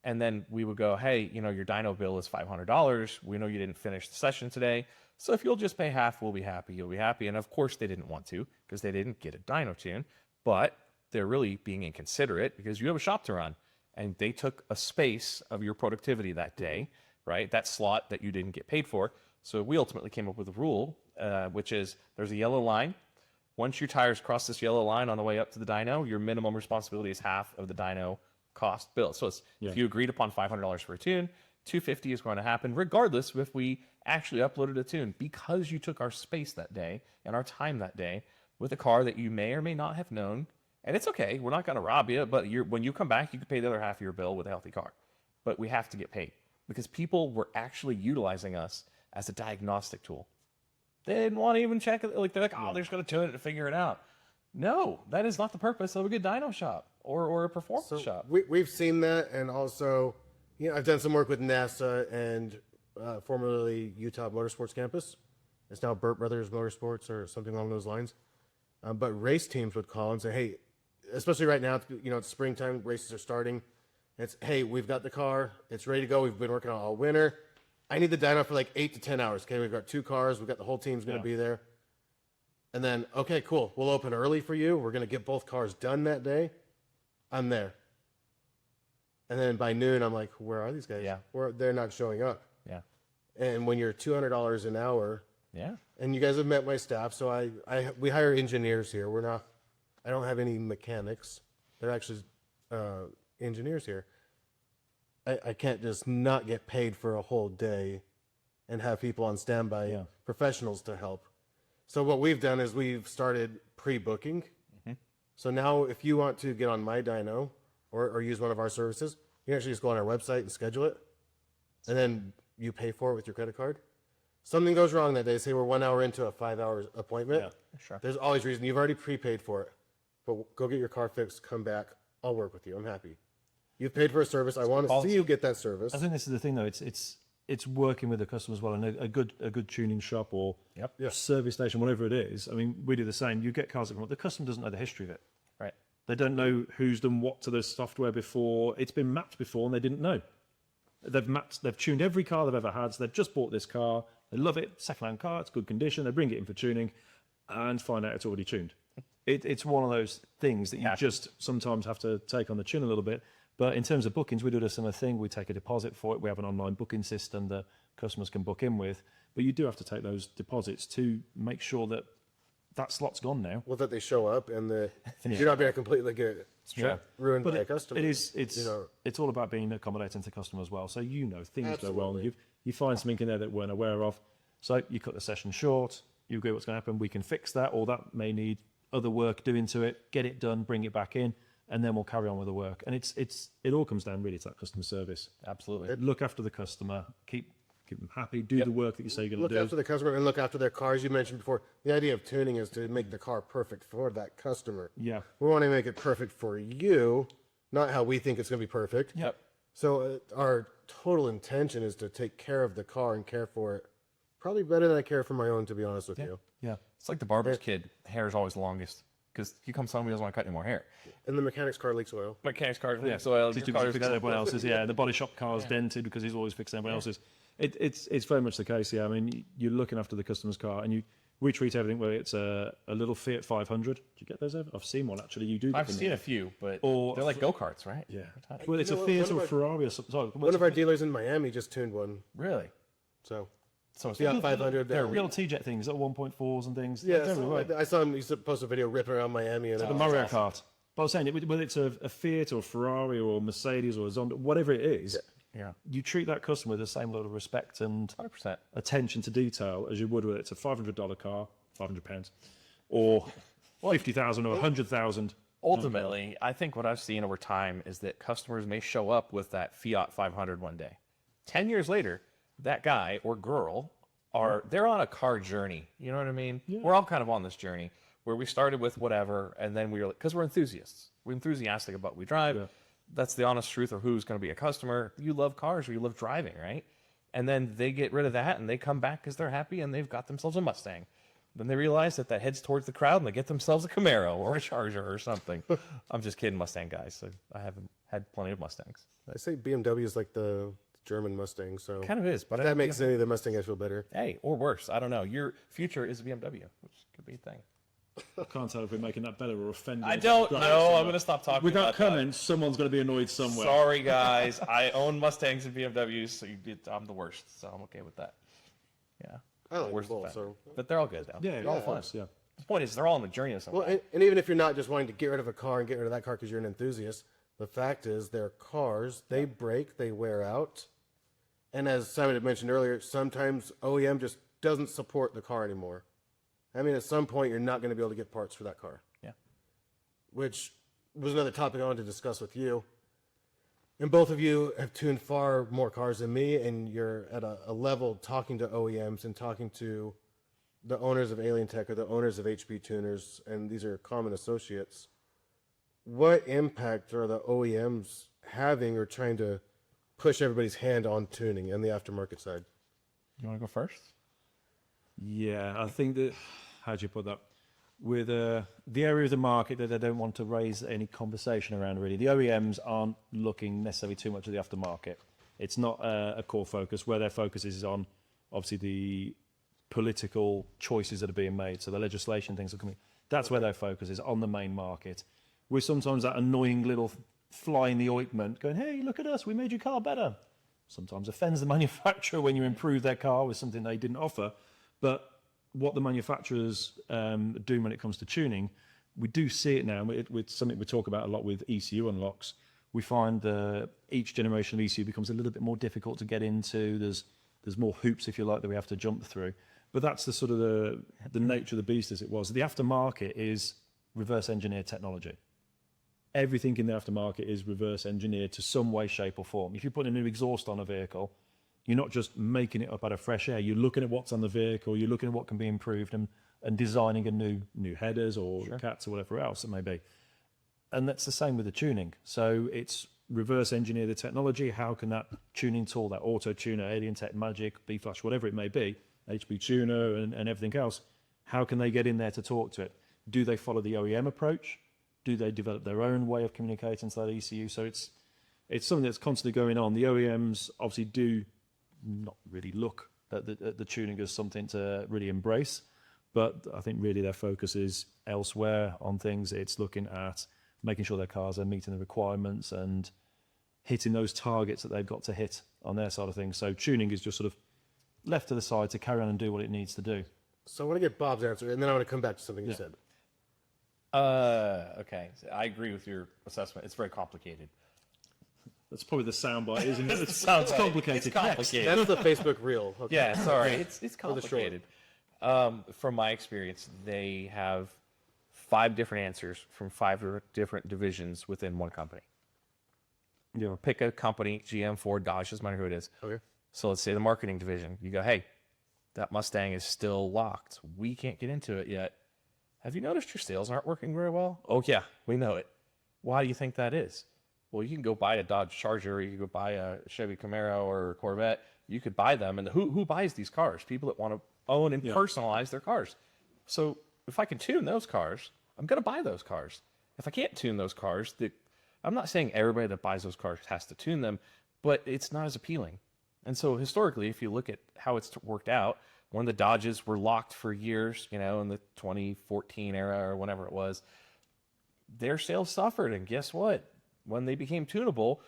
Speaker 2: And then we would go, hey, your dyno bill is $500. We know you didn't finish the session today. So if you'll just pay half, we'll be happy. You'll be happy. And of course they didn't want to because they didn't get a dyno tune, but they're really being inconsiderate because you have a shop to run and they took a space of your productivity that day, right? That slot that you didn't get paid for. So we ultimately came up with a rule, which is there's a yellow line. Once your tires cross this yellow line on the way up to the dyno, your minimum responsibility is half of the dyno cost bill. So it's, if you agreed upon $500 for a tune, $250 is going to happen regardless if we actually uploaded a tune, because you took our space that day and our time that day with a car that you may or may not have known. And it's okay, we're not going to rob you, but when you come back, you can pay the other half of your bill with a healthy car. But we have to get paid because people were actually utilizing us as a diagnostic tool. They didn't want to even check it. Like, they're like, oh, they're just going to tune it to figure it out. No, that is not the purpose of a good dyno shop or a performance shop.
Speaker 1: We've seen that, and also, I've done some work with NASA and formerly Utah Motorsports Campus. It's now Burt Brothers Motorsports or something along those lines. But race teams would call and say, hey, especially right now, it's springtime, races are starting. It's, hey, we've got the car, it's ready to go. We've been working on it all winter. I need the dyno for like 8 to 10 hours. Okay, we've got 2 cars. We've got the whole team's going to be there. And then, okay, cool. We'll open early for you. We're going to get both cars done that day. I'm there. And then by noon, I'm like, where are these guys?
Speaker 2: Yeah.
Speaker 1: They're not showing up.
Speaker 2: Yeah.
Speaker 1: And when you're $200 an hour,
Speaker 2: Yeah.
Speaker 1: and you guys have met my staff, so we hire engineers here. I don't have any mechanics. They're actually engineers here. I can't just not get paid for a whole day and have people on standby, professionals to help. So what we've done is we've started pre-booking. So now if you want to get on my dyno or use one of our services, you can actually just go on our website and schedule it. And then you pay for it with your credit card. Something goes wrong that day, say we're 1 hour into a 5-hour appointment.
Speaker 2: Sure.
Speaker 1: There's always reason. You've already prepaid for it. But go get your car fixed, come back. I'll work with you. I'm happy. You've paid for a service. I want to see you get that service.
Speaker 3: I think this is the thing, though. It's working with the customer as well, and a good tuning shop or service station, whatever it is. I mean, we do the same. You get cars that come up. The customer doesn't know the history of it.
Speaker 2: Right.
Speaker 3: They don't know who's done what to the software before. It's been mapped before, and they didn't know. They've tuned every car they've ever had. So they've just bought this car. They love it. Second-hand car. It's good condition. They bring it in for tuning, and find out it's already tuned. It's one of those things that you just sometimes have to take on the chin a little bit. But in terms of bookings, we do a similar thing. We take a deposit for it. We have an online booking system that customers can book in with. But you do have to take those deposits to make sure that that slot's gone now.
Speaker 1: Well, that they show up and you're not being completely get ruined by a customer.
Speaker 3: It's all about being accommodating to the customer as well. So things go wrong. You find something in there that weren't aware of. So you cut the session short. You agree what's going to happen. We can fix that, or that may need other work doing to it. Get it done. Bring it back in. And then we'll carry on with the work. And it all comes down really to that customer service.
Speaker 2: Absolutely.
Speaker 3: Look after the customer, keep them happy, do the work that you say you're going to do.
Speaker 1: Look after the customer and look after their cars. You mentioned before, the idea of tuning is to make the car perfect for that customer.
Speaker 3: Yeah.
Speaker 1: We want to make it perfect for you, not how we think it's going to be perfect.
Speaker 2: Yep.
Speaker 1: So our total intention is to take care of the car and care for it probably better than I care for my own, to be honest with you.
Speaker 3: Yeah.
Speaker 2: It's like the barber's kid. Hair is always longest because he comes home, he doesn't want to cut any more hair.
Speaker 1: And the mechanic's car leaks oil.
Speaker 2: Mechanic's car leaks oil.
Speaker 3: He's fixing everyone else's. Yeah. The body shop car's dented because he's always fixing everyone else's. It's very much the case. Yeah. I mean, you're looking after the customer's car, and we treat everything where it's a little Fiat 500. Do you get those ever? I've seen one actually. You do.
Speaker 2: I've seen a few, but they're like go-karts, right?
Speaker 3: Yeah. Well, it's a Fiat or a Ferrari or something. Sorry,
Speaker 1: one of our dealers in Miami just tuned one.
Speaker 2: Really?
Speaker 1: So
Speaker 2: it's
Speaker 1: Fiat 500.
Speaker 3: They're real T-Jet things, little 1.4s and things.
Speaker 1: Yeah, I saw him. He posted a video ripping around Miami. And
Speaker 3: the Mario Kart. But I was saying, whether it's a Fiat or a Ferrari or a Mercedes or a Zonda, whatever it is, you treat that customer with the same level of respect and
Speaker 2: 100%.
Speaker 3: attention to detail as you would whether it's a $500 car, £500, or 50,000 or 100,000.
Speaker 2: Ultimately, I think what I've seen over time is that customers may show up with that Fiat 500 one day. 10 years later, that guy or girl they're on a car journey. You know what I mean? Yeah. We're all kind of on this journey where we started with whatever, and then because we're enthusiasts. We're enthusiastic about what we drive. Yeah. That's the honest truth of who's going to be a customer. You love cars or you love driving, right? And then they get rid of that and they come back because they're happy and they've got themselves a Mustang. Then they realize that heads towards the crowd and they get themselves a Camaro or a Charger or something. I'm just kidding, Mustang guys. So I haven't had plenty of Mustangs.
Speaker 1: I say BMW is like the German Mustang, so
Speaker 2: Kind of is, but
Speaker 1: if that makes any of the Mustang guys feel better.
Speaker 2: hey, or worse. I don't know. Your future is a BMW, which could be a thing.
Speaker 3: I can't tell if we're making that better or offending.
Speaker 2: I don't know. I'm going to stop talking
Speaker 3: Without
Speaker 2: about that.
Speaker 3: comments, someone's going to be annoyed somewhere.
Speaker 2: Sorry, guys. I own Mustangs and BMWs, so I'm the worst. So I'm okay with that. Yeah.
Speaker 1: I like
Speaker 2: Worst
Speaker 1: them both,
Speaker 2: offender.
Speaker 1: so.
Speaker 2: But they're all good, though.
Speaker 3: Yeah,
Speaker 2: They're all
Speaker 3: of
Speaker 2: fun.
Speaker 3: course, yeah.
Speaker 2: The point is, they're all on the journey of something.
Speaker 1: Well, and even if you're not just wanting to get rid of a car and get rid of that car because you're an enthusiast, the fact is they're cars. They break, they wear out. And as Simon had mentioned earlier, sometimes OEM just doesn't support the car anymore. I mean, at some point, you're not going to be able to get parts for that car.
Speaker 2: Yeah.
Speaker 1: Which was another topic I wanted to discuss with you. And both of you have tuned far more cars than me, and you're at a level talking to OEMs and talking to the owners of Alientech or the owners of HP tuners, and these are common associates. What impact are the OEMs having or trying to push everybody's hand on tuning and the aftermarket side?
Speaker 2: You want to go first?
Speaker 3: Yeah, I think that, how do you put that? With the area of the market that they don't want to raise any conversation around, really. The OEMs aren't looking necessarily too much at the aftermarket. It's not a core focus. Where their focus is on, obviously, the political choices that are being made. So the legislation, things are coming. That's where their focus is, on the main market. We're sometimes that annoying little fly in the ointment going, hey, look at us, we made your car better. Sometimes offends the manufacturer when you improve their car with something they didn't offer. But what the manufacturers do when it comes to tuning, we do see it now. With something we talk about a lot with ECU unlocks. We find each generation of ECU becomes a little bit more difficult to get into. There's more hoops, if you like, that we have to jump through. But that's the sort of the nature of the beast as it was. The aftermarket is reverse engineered technology. Everything in the aftermarket is reverse engineered to some way, shape, or form. If you put a new exhaust on a vehicle, you're not just making it up out of fresh air. You're looking at what's on the vehicle. You're looking at what can be improved and designing a new headers or cats or whatever else it may be. And that's the same with the tuning. So it's reverse engineer the technology. How can that tuning tool, that auto tuner, Alientech, Magic, B-Flash, whatever it may be, HP Tuner and everything else, how can they get in there to talk to it? Do they follow the OEM approach? Do they develop their own way of communicating to that ECU? So it's something that's constantly going on. The OEMs obviously do not really look at the tuning as something to really embrace, but I think really their focus is elsewhere on things. It's looking at making sure their cars are meeting the requirements and hitting those targets that they've got to hit on their side of things. So tuning is just sort of left to the side to carry on and do what it needs to do.
Speaker 1: So I want to get Bob's answer, and then I want to come back to something you said.
Speaker 2: Okay. I agree with your assessment. It's very complicated.
Speaker 3: That's probably the soundbite, isn't it?
Speaker 2: Sounds
Speaker 3: complicated.
Speaker 2: It's complicated.
Speaker 1: That's the Facebook reel. Okay.
Speaker 2: Yeah, sorry. It's complicated. From my experience, they have 5 different answers from 5 different divisions within one company. You pick a company, GM, Ford, Dodge, doesn't matter who it is.
Speaker 1: Okay.
Speaker 2: So let's say the marketing division. You go, hey, that Mustang is still locked. We can't get into it yet. Have you noticed your sales aren't working very well? Oh, yeah, we know it. Why do you think that is? Well, you can go buy a Dodge Charger, or you can go buy a Chevy Camaro or a Corvette. You could buy them. And who buys these cars? People that want to own and personalize their cars. So if I can tune those cars, I'm going to buy those cars. If I can't tune those cars, I'm not saying everybody that buys those cars has to tune them, but it's not as appealing. And so historically, if you look at how it's worked out, when the Dodges were locked for years, in the 2014 era or whenever it was, their sales suffered. And guess what? When they became tunable,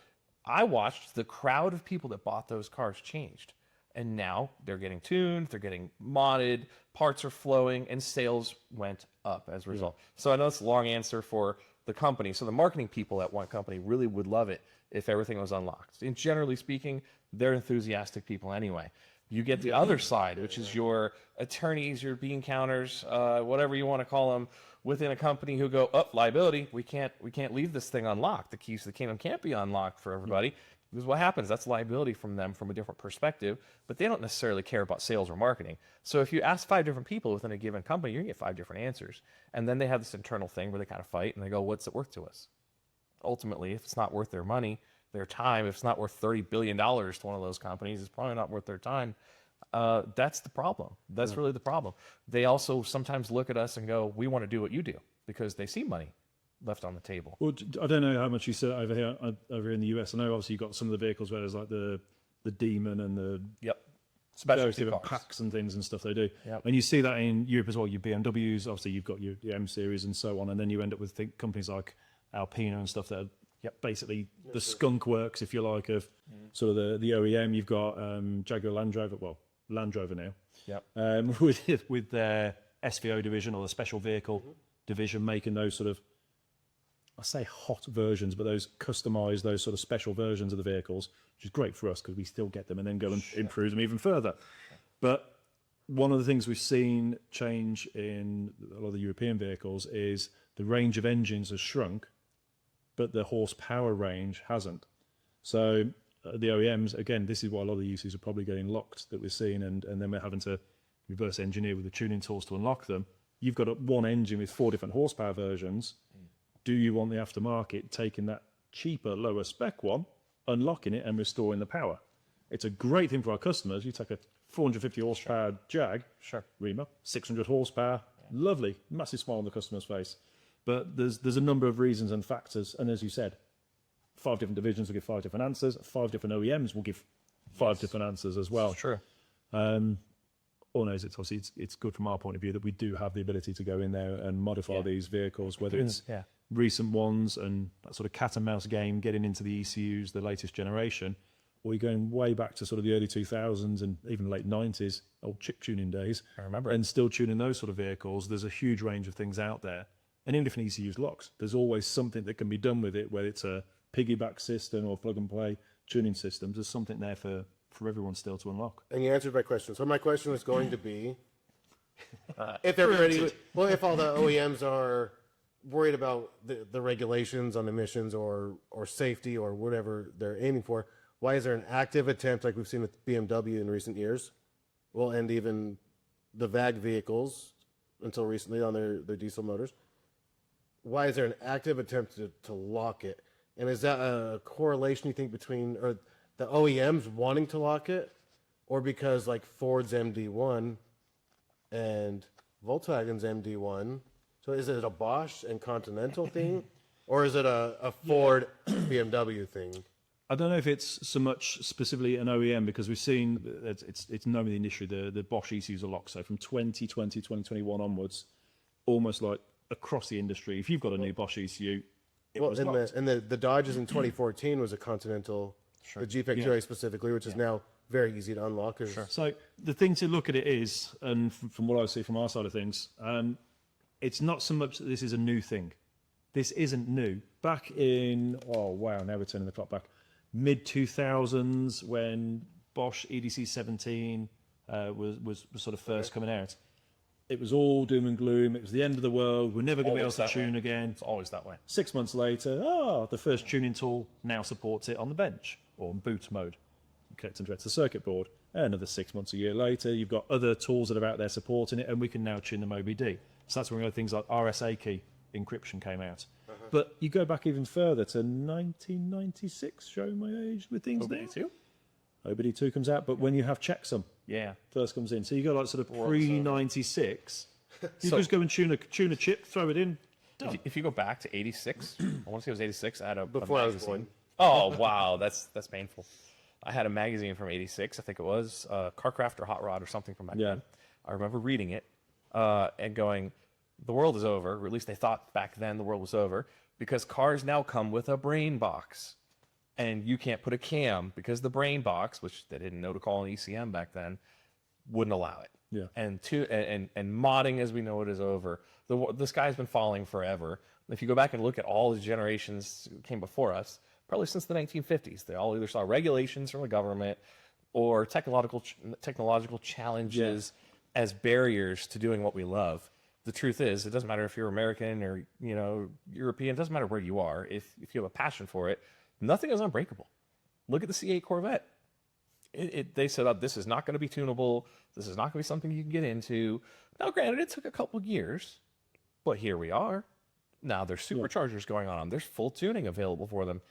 Speaker 2: I watched the crowd of people that bought those cars changed. And now they're getting tuned, they're getting modded, parts are flowing, and sales went up as a result. So I know it's a long answer for the company. So the marketing people at one company really would love it if everything was unlocked. And generally speaking, they're enthusiastic people anyway. You get the other side, which is your attorneys, your bean counters, whatever you want to call them, within a company who go, liability, we can't leave this thing unlocked. The keys to the kingdom can't be unlocked for everybody. Because what happens, that's liability from them from a different perspective, but they don't necessarily care about sales or marketing. So if you ask 5 different people within a given company, you're going to get 5 different answers. And then they have this internal thing where they kind of fight and they go, what's it worth to us? Ultimately, if it's not worth their money, their time, if it's not worth $30 billion to one of those companies, it's probably not worth their time. That's the problem. That's really the problem. They also sometimes look at us and go, we want to do what you do, because they see money. left on the table.
Speaker 3: Well, I don't know how much you said over here in the US. I know obviously you've got some of the vehicles where there's like the Demon and the various different packs and things and stuff they do.
Speaker 2: Yep.
Speaker 3: And you see that in Europe as well. Your BMWs, obviously you've got your M series and so on, and then you end up with companies like Alpina and stuff that are basically the skunk works, if you like, of sort of the OEM. You've got Jaguar Land Rover, Land Rover now, with their SVO division or the special vehicle division, making those sort of, I say hot versions, but those customized, those sort of special versions of the vehicles, which is great for us because we still get them and then go and improve them even further. But one of the things we've seen change in a lot of the European vehicles is the range of engines has shrunk, but the horsepower range hasn't. So the OEMs, again, this is why a lot of the uses are probably getting locked that we're seeing, and then we're having to reverse engineer with the tuning tools to unlock them. You've got one engine with 4 different horsepower versions. Do you want the aftermarket taking that cheaper, lower spec one, unlocking it and restoring the power? It's a great thing for our customers. You take a 450 horsepower Jag, Remap, 600 horsepower, lovely, massive smile on the customer's face. But there's a number of reasons and factors, and as you said, 5 different divisions will give 5 different answers. 5 different OEMs will give 5 different answers as well.
Speaker 2: True.
Speaker 3: All knows it's good from our point of view that we do have the ability to go in there and modify these vehicles, whether it's recent ones and that sort of cat and mouse game, getting into the ECUs, the latest generation, or you're going way back to sort of the early 2000s and even late 90s, old chip tuning days.
Speaker 2: I remember.
Speaker 3: And still tuning those sort of vehicles. There's a huge range of things out there. And even if an ECU's locked, there's always something that can be done with it, whether it's a piggyback system or plug and play tuning systems. There's something there for everyone still to unlock.
Speaker 1: And you answered my question. So my question was going to be, if everybody, if all the OEMs are worried about the regulations on emissions or safety or whatever they're aiming for, why is there an active attempt like we've seen with BMW in recent years? Well, and even the VAG vehicles until recently on their diesel motors. Why is there an active attempt to lock it? And is that a correlation you think between the OEMs wanting to lock it, or because like Ford's MD1 and Volkswagen's MD1? So is it a Bosch and Continental thing, or is it a Ford BMW thing?
Speaker 3: I don't know if it's so much specifically an OEM, because we've seen it's known in the industry the Bosch ECUs are locked. So from 2020, 2021 onwards, almost like across the industry, if you've got a new Bosch ECU,
Speaker 1: the Dodges in 2014 was a Continental, the Jeep X-Ray specifically, which is now very easy to unlock.
Speaker 3: So the thing to look at it is, and from what I see from our side of things, it's not so much that this is a new thing. This isn't new. Back in, now we're turning the clock back, mid-2000s when Bosch EDC 17 was sort of first coming out. It was all doom and gloom. It was the end of the world. We're never going to be able to tune again.
Speaker 2: It's always that way. 6
Speaker 3: months later, the first tuning tool now supports it on the bench or in boot mode. You connect and direct to the circuit board. Another 6 months, a year later, you've got other tools that are out there supporting it, and we can now tune them OBD. So that's when things like RSA key encryption came out. But you go back even further to 1996, showing my age with things
Speaker 2: OBD2?
Speaker 3: OBD2 comes out, but when you have checksum, first comes in. So you got like sort of pre-96. You just go and tune a chip, throw it in.
Speaker 2: If you go back to 86, I want to say it was 86, I had a
Speaker 1: before I was born.
Speaker 2: Oh, wow, that's painful. I had a magazine from 86, I think it was, Carcraft or Hot Rod or something from back then. I remember reading it and going, the world is over, or at least they thought back then the world was over, because cars now come with a brain box. And you can't put a cam because the brain box, which they didn't know to call an ECM back then, wouldn't allow it.
Speaker 3: Yeah.
Speaker 2: And modding, as we know it, is over. The sky's been falling forever. If you go back and look at all the generations that came before us, probably since the 1950s, they all either saw regulations from the government or technological challenges as barriers to doing what we love. The truth is, it doesn't matter if you're American or European. It doesn't matter where you are. If you have a passion for it, nothing is unbreakable. Look at the C8 Corvette. They said, this is not going to be tunable. This is not going to be something you can get into. Now, granted, it took a couple years, but here we are. Now there's superchargers going on. There's full tuning available for them.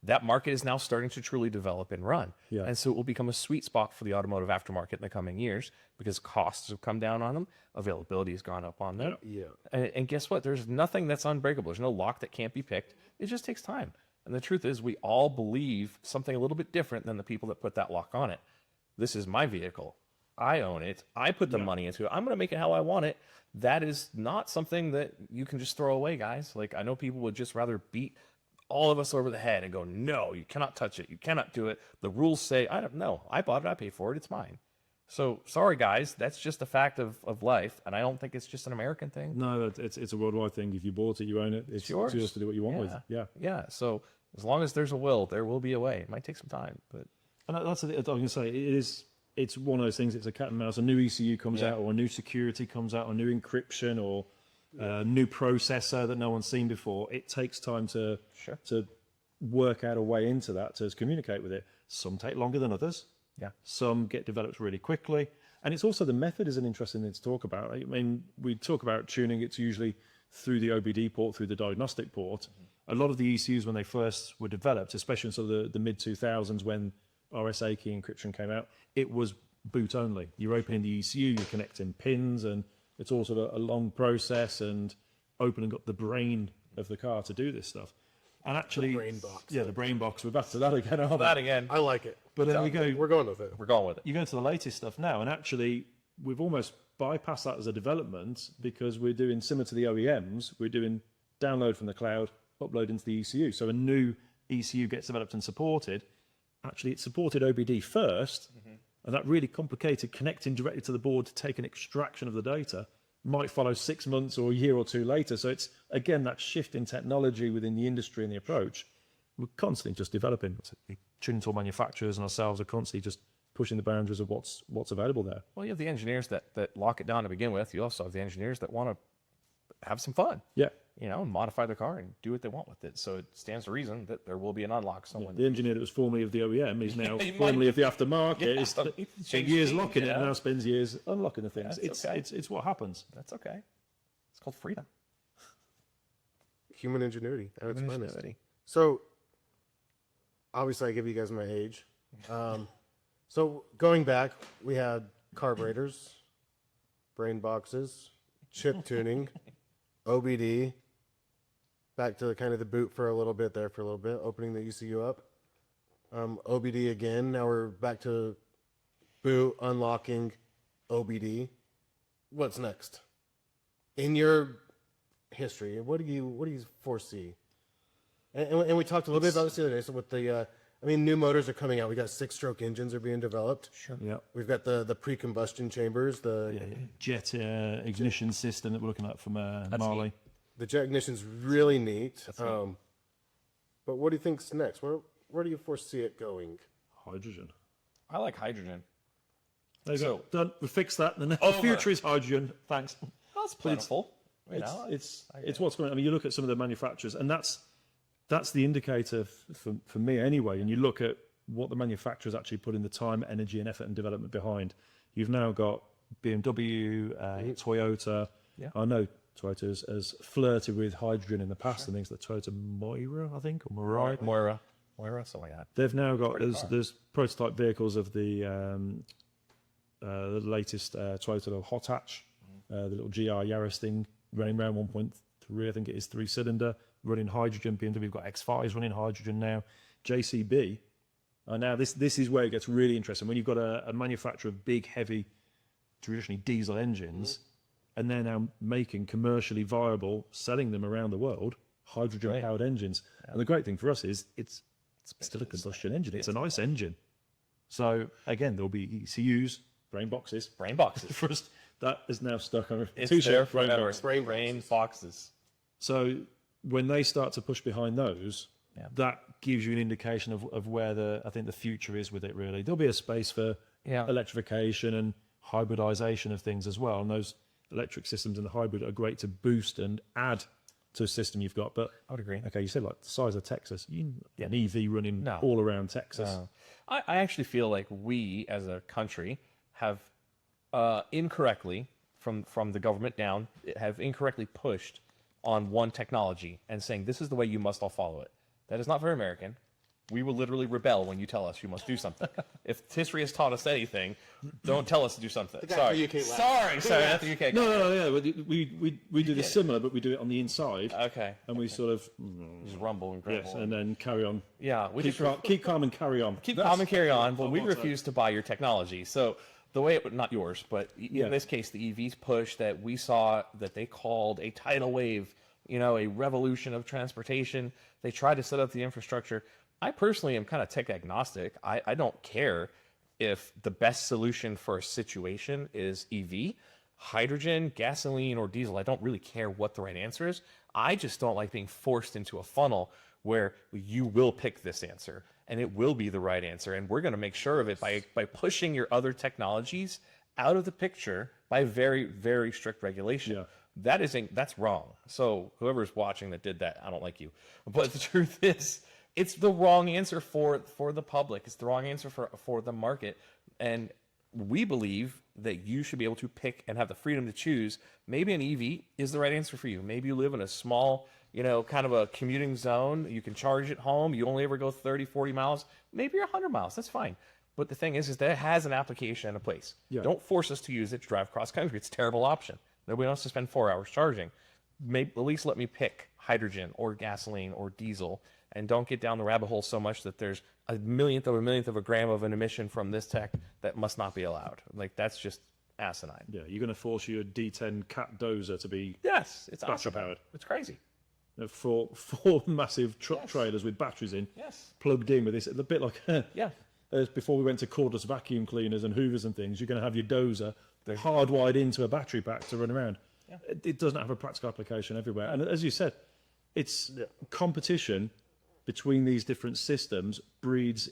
Speaker 2: That market is now starting to truly develop and run.
Speaker 3: Yeah.
Speaker 2: And so it will become a sweet spot for the automotive aftermarket in the coming years because costs have come down on them, availability has gone up on them.
Speaker 1: Yeah.
Speaker 2: And guess what? There's nothing that's unbreakable. There's no lock that can't be picked. It just takes time. And the truth is, we all believe something a little bit different than the people that put that lock on it. This is my vehicle. I own it. I put the money into it. I'm going to make it how I want it. That is not something that you can just throw away, guys. Like, I know people would just rather beat all of us over the head and go, no, you cannot touch it. You cannot do it. The rules say, I don't know. I bought it. I paid for it. It's mine. So sorry, guys. That's just a fact of life. And I don't think it's just an American thing.
Speaker 3: No, it's a worldwide thing. If you bought it, you own it. It's
Speaker 2: yours.
Speaker 3: yours to do what you want with. Yeah.
Speaker 2: Yeah. So as long as there's a will, there will be a way. It might take some time, but
Speaker 3: And that's the, I was going to say, it's one of those things. It's a cat and mouse. A new ECU comes out, or a new security comes out, or new encryption, or a new processor that no one's seen before. It takes time to work out a way into that, to communicate with it. Some take longer than others.
Speaker 2: Yeah.
Speaker 3: Some get developed really quickly. And it's also, the method is an interesting thing to talk about. I mean, we talk about tuning. It's usually through the OBD port, through the diagnostic port. A lot of the ECUs, when they first were developed, especially in sort of the mid-2000s when RSA key encryption came out, it was boot only. You're opening the ECU, you're connecting pins, and it's all sort of a long process and opening up the brain of the car to do this stuff. And actually,
Speaker 1: The brain box.
Speaker 3: Yeah, the brain box. We're back to that again, aren't we?
Speaker 2: that again.
Speaker 1: I like it.
Speaker 3: But then
Speaker 1: We're going with it.
Speaker 2: We're going with it.
Speaker 3: you go into the latest stuff now, and actually, we've almost bypassed that as a development because we're doing similar to the OEMs. We're doing download from the cloud, upload into the ECU. So a new ECU gets developed and supported. Actually, it supported OBD first, and that really complicated connecting directly to the board to take an extraction of the data might follow 6 months or a year or two later. So it's, again, that shift in technology within the industry and the approach. We're constantly just developing. Tuning tool manufacturers and ourselves are constantly just pushing the boundaries of what's available there.
Speaker 2: Well, you have the engineers that lock it down to begin with. You also have the engineers that want to have some fun.
Speaker 3: Yeah.
Speaker 2: You know, modify their car and do what they want with it. So it stands to reason that there will be an unlock somewhere.
Speaker 3: The engineer that was formerly of the OEM is now
Speaker 2: He might-
Speaker 3: formerly of the aftermarket.
Speaker 2: Yeah,
Speaker 3: It's
Speaker 2: he
Speaker 3: spent
Speaker 2: changed
Speaker 3: years
Speaker 2: team,
Speaker 3: locking it
Speaker 2: yeah.
Speaker 3: and now spends years unlocking the things.
Speaker 2: That's okay.
Speaker 3: It's what happens.
Speaker 2: That's okay. It's called freedom.
Speaker 1: Human ingenuity at its finest.
Speaker 2: Ingenuity.
Speaker 1: So, obviously, I give you guys my age. So, going back, we had carburetors, brain boxes, chip tuning, OBD, back to kind of the boot for a little bit, opening the ECU up. OBD again, now we're back to boot, unlocking, OBD. What's next? In your history, what do you foresee? And we talked a little bit about this the other day. So with the, new motors are coming out. We got 6-stroke engines are being developed.
Speaker 2: Sure.
Speaker 3: Yeah.
Speaker 1: We've got the pre-combustion chambers,
Speaker 3: Jet ignition system that we're looking at from Marley.
Speaker 1: the jet ignition's really neat. But what do you think's next? Where do you foresee it going?
Speaker 3: Hydrogen.
Speaker 2: I like hydrogen.
Speaker 3: There you
Speaker 2: So-
Speaker 3: go. Done. We fixed that. The
Speaker 2: Over.
Speaker 3: future is hydrogen. Thanks.
Speaker 2: That's plentiful. You know,
Speaker 3: It's what's going on. I mean, you look at some of the manufacturers, and that's the indicator for me anyway. And you look at what the manufacturers actually put in the time, energy, and effort and development behind. You've now got BMW, Toyota.
Speaker 2: Yeah.
Speaker 3: I know Toyota has flirted with hydrogen in the past. I think it's the Toyota Moira, I think, or Mirai.
Speaker 2: Moira, something like that.
Speaker 3: They've now got there's prototype vehicles of the latest Toyota little hot hatch, the little GR Yaris thing running around 1.3, I think it is 3-cylinder, running hydrogen. BMW have got X5s running hydrogen now. JCB. Now this is where it gets really interesting when you've got a manufacturer of big, heavy, traditionally diesel engines, and they're now making commercially viable, selling them around the world, hydrogen-powered engines. And the great thing for us is it's still a combustion engine. It's a nice engine. So again, there'll be ECUs, brain boxes.
Speaker 2: Brain boxes.
Speaker 3: First, that is now stuck on a
Speaker 2: It's
Speaker 3: t-shirt.
Speaker 2: there
Speaker 3: brain
Speaker 2: forever.
Speaker 3: box.
Speaker 2: Brain boxes.
Speaker 3: So when they start to push behind those, that gives you an indication of where I think the future is with it. Really, there'll be a space for electrification and hybridization of things as well. And those electric systems and the hybrid are great to boost and add to a system you've got. But
Speaker 2: I would agree.
Speaker 3: Okay, you said like the size of Texas, an EV running
Speaker 2: No.
Speaker 3: all around Texas.
Speaker 2: No. I actually feel like we as a country have incorrectly, from the government down, have incorrectly pushed on one technology and saying this is the way you must all follow it. That is not very American. We will literally rebel when you tell us you must do something. If history has taught us anything, don't tell us to do something. Sorry. Sorry, that's the UK.
Speaker 3: No, yeah. We do this similar, but we do it on the inside.
Speaker 2: Okay.
Speaker 3: And we sort of
Speaker 2: Just rumble and grumble.
Speaker 3: yes, and then carry on.
Speaker 2: Yeah, we
Speaker 3: Keep calm and carry on.
Speaker 2: keep calm and carry on, but we refuse to buy your technology. So the way it, not yours, but in this case, the EVs push that we saw that they called a tidal wave, a revolution of transportation. They tried to set up the infrastructure. I personally am kind of tech agnostic. I don't care if the best solution for a situation is EV, hydrogen, gasoline, or diesel. I don't really care what the right answer is. I just don't like being forced into a funnel where you will pick this answer and it will be the right answer. And we're going to make sure of it by pushing your other technologies out of the picture by very, very strict regulation. Yeah. That's wrong. So whoever's watching that did that, I don't like you. But the truth is, it's the wrong answer for the public. It's the wrong answer for the market. And we believe that you should be able to pick and have the freedom to choose. Maybe an EV is the right answer for you. Maybe you live in a small, kind of a commuting zone. You can charge at home. You only ever go 30, 40 miles. Maybe you're 100 miles. That's fine. But the thing is that it has an application and a place. Yeah. Don't force us to use it to drive cross country. It's a terrible option. Nobody wants to spend 4 hours charging. Maybe at least let me pick hydrogen or gasoline or diesel, and don't get down the rabbit hole so much that there's a millionth of a gram of an emission from this tech that must not be allowed. Like, that's just asinine.
Speaker 3: Yeah, you're going to force your D10 cat dozer to be
Speaker 2: it's
Speaker 3: battery powered.
Speaker 2: It's crazy.
Speaker 3: Four massive truck trailers with batteries in, plugged in with this. A bit like as before we went to cordless vacuum cleaners and hoovers and things. You're going to have your dozer hardwired into a battery pack to run around. Yeah. It doesn't have a practical application everywhere. And as you said, it's competition between these different systems breeds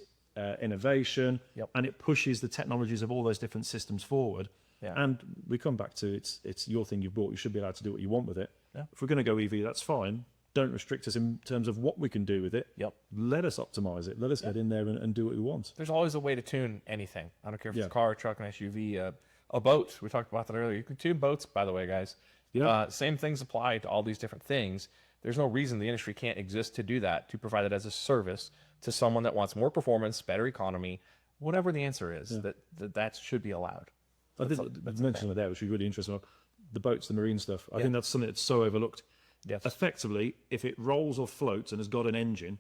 Speaker 3: innovation, and it pushes the technologies of all those different systems forward. Yeah. And we come back to it's your thing you bought. You should be allowed to do what you want with it. Yeah. If we're going to go EV, that's fine. Don't restrict us in terms of what we can do with it.
Speaker 2: Yep.
Speaker 3: Let us optimize it. Let us get in there and do what we want.
Speaker 2: There's always a way to tune anything. I don't care if it's a car, a truck, an SUV, a boat. We talked about that earlier. You can tune boats, by the way, guys. Yeah. Same things apply to all these different things. There's no reason the industry can't exist to do that, to provide it as a service to someone that wants more performance, better economy, whatever the answer is, that should be allowed.
Speaker 3: I did mention that, which was really interesting. The boats, the marine stuff. I think that's something that's so overlooked.
Speaker 2: Yes.
Speaker 3: Effectively, if it rolls or floats and has got an engine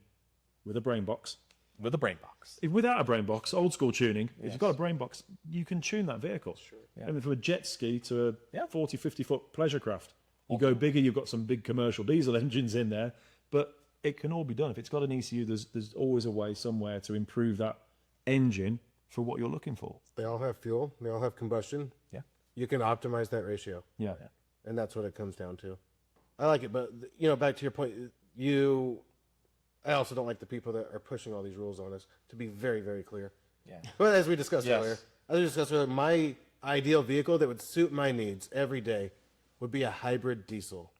Speaker 3: with a brain box.
Speaker 2: With a brain box.
Speaker 3: Without a brain box, old school tuning, if you've got a brain box, you can tune that vehicle.
Speaker 2: Sure.
Speaker 3: Yeah. I mean, from a jet ski to a 40, 50-foot pleasure craft. You go bigger, you've got some big commercial diesel engines in there, but it can all be done. If it's got an ECU, there's always a way somewhere to improve that engine for what you're looking for.
Speaker 1: They all have fuel. They all have combustion.
Speaker 2: Yeah.
Speaker 1: You can optimize that ratio.
Speaker 3: Yeah.
Speaker 1: And that's what it comes down to. I like it, but, back to your point, I also don't like the people that are pushing all these rules on us, to be very, very clear. Yeah. But as we discussed earlier, my ideal vehicle that would suit my needs every day would be a hybrid diesel.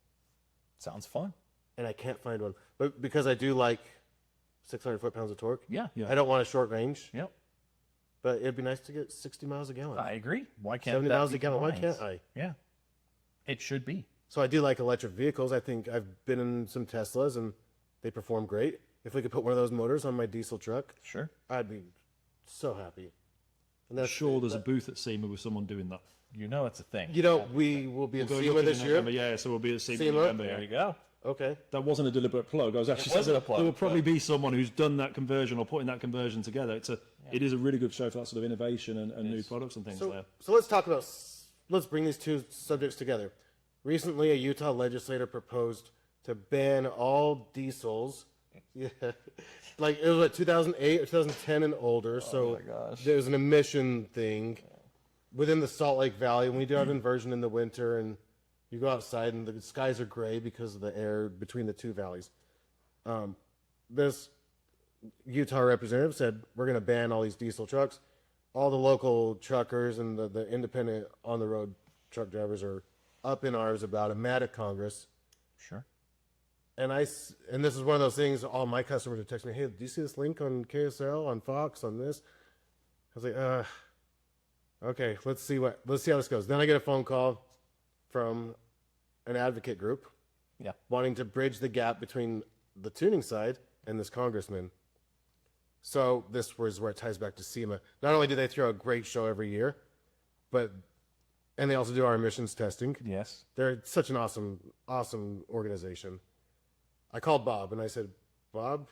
Speaker 2: Sounds fun.
Speaker 1: And I can't find one. But because I do like 600 foot-pounds of torque.
Speaker 2: Yeah.
Speaker 1: I don't want a short range.
Speaker 2: Yep.
Speaker 1: But it'd be nice to get 60 miles a gallon.
Speaker 2: I agree. Why can't
Speaker 1: 70
Speaker 2: that
Speaker 1: miles
Speaker 2: be
Speaker 1: a gallon. Why
Speaker 2: combined?
Speaker 1: can't I?
Speaker 2: Yeah. It should be.
Speaker 1: So I do like electric vehicles. I think I've been in some Teslas and they perform great. If we could put one of those motors on my diesel truck,
Speaker 2: sure,
Speaker 1: I'd be so happy.
Speaker 3: And I'm sure there's a booth at SEMA with someone doing that.
Speaker 2: It's a thing.
Speaker 1: We will be at SEMA this year.
Speaker 3: Yeah, so we'll be at SEMA.
Speaker 2: There you go.
Speaker 1: Okay.
Speaker 3: That wasn't a deliberate plug. I was actually saying there will probably be someone who's done that conversion or putting that conversion together. It is a really good show for that sort of innovation and new products and things there.
Speaker 1: So let's bring these two subjects together. Recently, a Utah legislator proposed to ban all diesels. Yeah, like it was 2008 or 2010 and older. So there's an emission thing within the Salt Lake Valley. And we do have inversion in the winter, and you go outside and the skies are gray because of the air between the two valleys. This Utah representative said we're going to ban all these diesel trucks. All the local truckers and the independent on the road truck drivers are up in arms about it, mad at Congress.
Speaker 2: Sure.
Speaker 1: And this is one of those things. All my customers would text me, "Hey, do you see this link on KSL, on Fox, on this?" I was like, "Okay, let's see how this goes." Then I get a phone call from an advocate group, wanting to bridge the gap between the tuning side and this congressman. So this was where it ties back to SEMA. Not only do they throw a great show every year, and they also do our emissions testing.
Speaker 2: Yes.
Speaker 1: They're such an awesome organization. I called Bob and I said, Bob,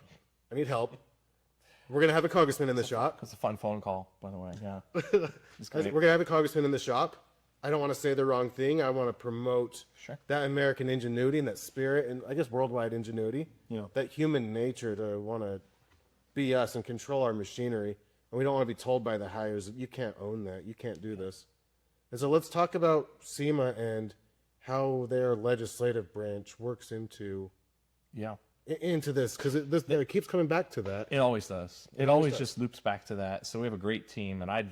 Speaker 1: I need help. We're going to have a congressman in the shop.
Speaker 2: It's a fun phone call, by the way. Yeah.
Speaker 1: We're going to have a congressman in the shop. I don't want to say the wrong thing. I want to promote that American ingenuity and that spirit and I guess worldwide ingenuity. That human nature to want to be us and control our machinery. And we don't want to be told by the hires, you can't own that. You can't do this. And so let's talk about SEMA and how their legislative branch works into this, because it keeps coming back to that.
Speaker 2: It always does. It always just loops back to that. So we have a great team, and I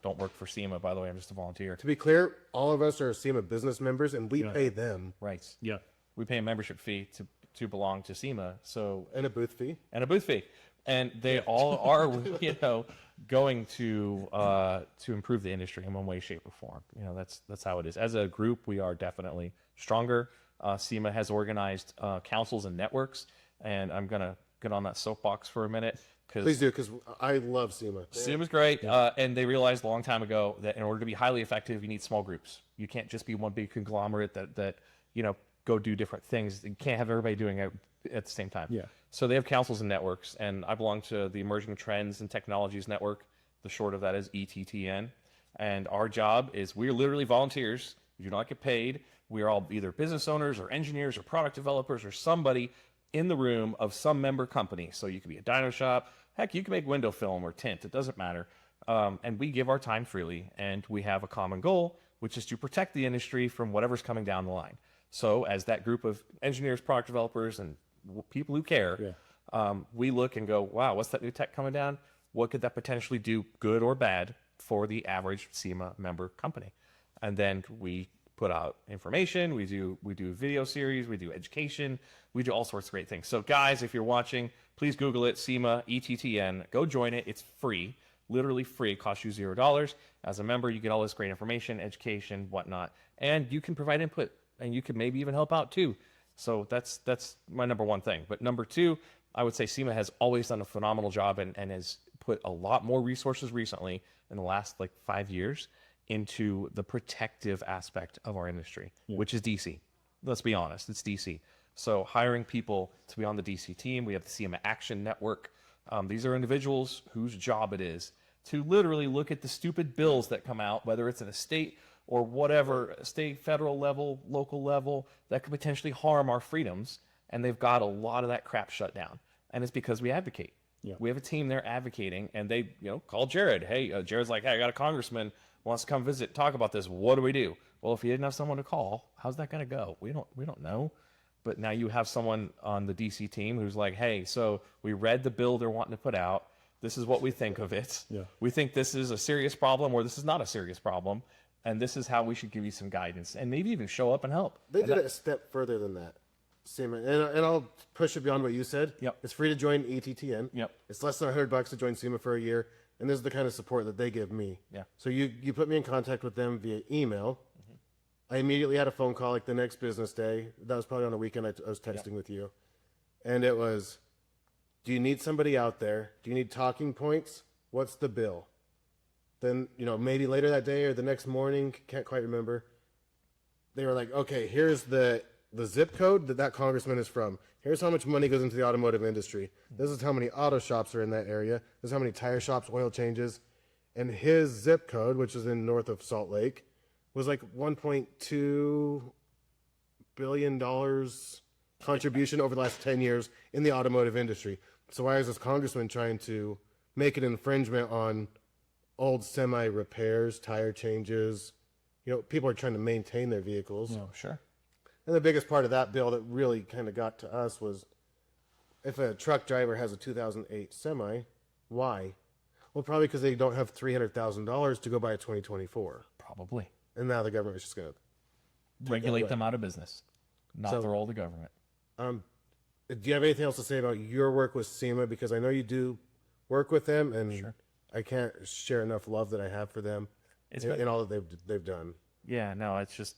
Speaker 2: don't work for SEMA, by the way. I'm just a volunteer.
Speaker 1: To be clear, all of us are SEMA business members, and we pay them.
Speaker 2: Right.
Speaker 3: Yeah.
Speaker 2: We pay a membership fee to belong to SEMA. So
Speaker 1: and a booth fee.
Speaker 2: And they all are, going to improve the industry in one way, shape, or form. That's how it is. As a group, we are definitely stronger. SEMA has organized councils and networks, and I'm gonna get on that soapbox for a minute.
Speaker 1: Please do, because I love SEMA.
Speaker 2: SEMA's great, and they realized a long time ago that in order to be highly effective, you need small groups. You can't just be one big conglomerate that go do different things. You can't have everybody doing it at the same time.
Speaker 3: Yeah.
Speaker 2: So they have councils and networks, and I belong to the Emerging Trends and Technologies Network. The short of that is ETTN. And our job is we're literally volunteers. We do not get paid. We are all either business owners or engineers or product developers or somebody in the room of some member company. So you could be a dyno shop. Heck, you can make window film or tint. It doesn't matter. And we give our time freely, and we have a common goal, which is to protect the industry from whatever's coming down the line. So as that group of engineers, product developers, and people who care, we look and go, wow, what's that new tech coming down? What could that potentially do, good or bad, for the average SEMA member company? And then we put out information, we do video series, we do education, we do all sorts of great things. So guys, if you're watching, please Google it, SEMA, ETTN, go join it. It's free, literally free. It costs you $0. As a member, you get all this great information, education, whatnot, and you can provide input, and you can maybe even help out too. So that's my number one thing. But number two, I would say SEMA has always done a phenomenal job and has put a lot more resources recently in the last 5 years into the protective aspect of our industry, which is DC. Let's be honest, it's DC. So hiring people to be on the DC team, we have the SEMA Action Network. These are individuals whose job it is to literally look at the stupid bills that come out, whether it's in a state or whatever, state, federal level, local level, that could potentially harm our freedoms. And they've got a lot of that crap shut down. And it's because we advocate. Yeah. We have a team there advocating, and they call Jared. Hey, Jared's like, hey, I got a congressman wants to come visit, talk about this. What do we do? Well, if you didn't have someone to call, how's that going to go? We don't know. But now you have someone on the DC team who's like, hey, so we read the bill they're wanting to put out. This is what we think of it. Yeah. We think this is a serious problem, or this is not a serious problem. And this is how we should give you some guidance and maybe even show up and help.
Speaker 1: They did it a step further than that. SEMA, and I'll push it beyond what you said.
Speaker 2: Yep.
Speaker 1: It's free to join ETTN.
Speaker 2: Yep.
Speaker 1: It's less than $100 to join SEMA for a year, and this is the kind of support that they give me.
Speaker 2: Yeah.
Speaker 1: So you put me in contact with them via email. Mm-hmm. I immediately had a phone call the next business day. That was probably on a weekend. I was texting with you, and it was, do you need somebody out there? Do you need talking points? What's the bill? Then, maybe later that day or the next morning, can't quite remember, they were like, okay, here's the zip code that congressman is from. Here's how much money goes into the automotive industry. This is how many auto shops are in that area. This is how many tire shops, oil changes. And his zip code, which is in north of Salt Lake, was like $1.2 billion contribution over the last 10 years in the automotive industry. So why is this congressman trying to make an infringement on old semi repairs, tire changes? People are trying to maintain their vehicles.
Speaker 2: Oh, sure.
Speaker 1: And the biggest part of that bill that really kind of got to us was, if a truck driver has a 2008 semi, why? Well, probably because they don't have $300,000 to go buy a 2024.
Speaker 2: Probably.
Speaker 1: And now the government is just going to
Speaker 2: regulate them out of business. Not the role of the government.
Speaker 1: Do you have anything else to say about your work with SEMA? Because I know you do work with them, and
Speaker 2: sure.
Speaker 1: I can't share enough love that I have for them in all that they've done.
Speaker 2: Yeah, no, it's just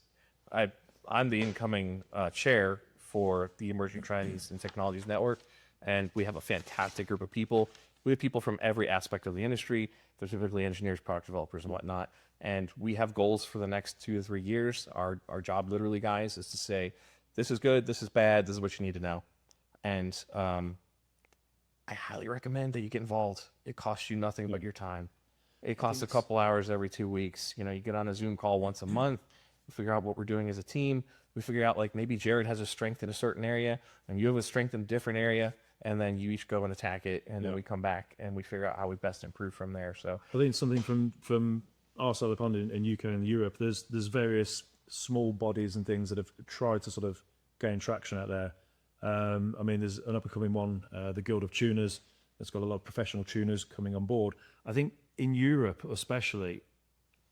Speaker 2: I'm the incoming chair for the Emerging Trends and Technologies Network, and we have a fantastic group of people. We have people from every aspect of the industry. They're typically engineers, product developers, and whatnot. And we have goals for the next 2 to 3 years. Our job, literally, guys, is to say, this is good, this is bad, this is what you need to know. And I highly recommend that you get involved. It costs you nothing but your time. It costs a couple hours every 2 weeks. You know, you get on a Zoom call once a month. We figure out what we're doing as a team. We figure out, like, maybe Jared has a strength in a certain area and you have a strength in a different area, and then you each go and attack it, and then we come back and we figure out how we best improve from there. So
Speaker 3: I think something from our side of the pond in UK and Europe, there's various small bodies and things that have tried to sort of gain traction out there. I mean, there's an up-and-coming one, the Guild of Tuners, that's got a lot of professional tuners coming on board. I think in Europe especially,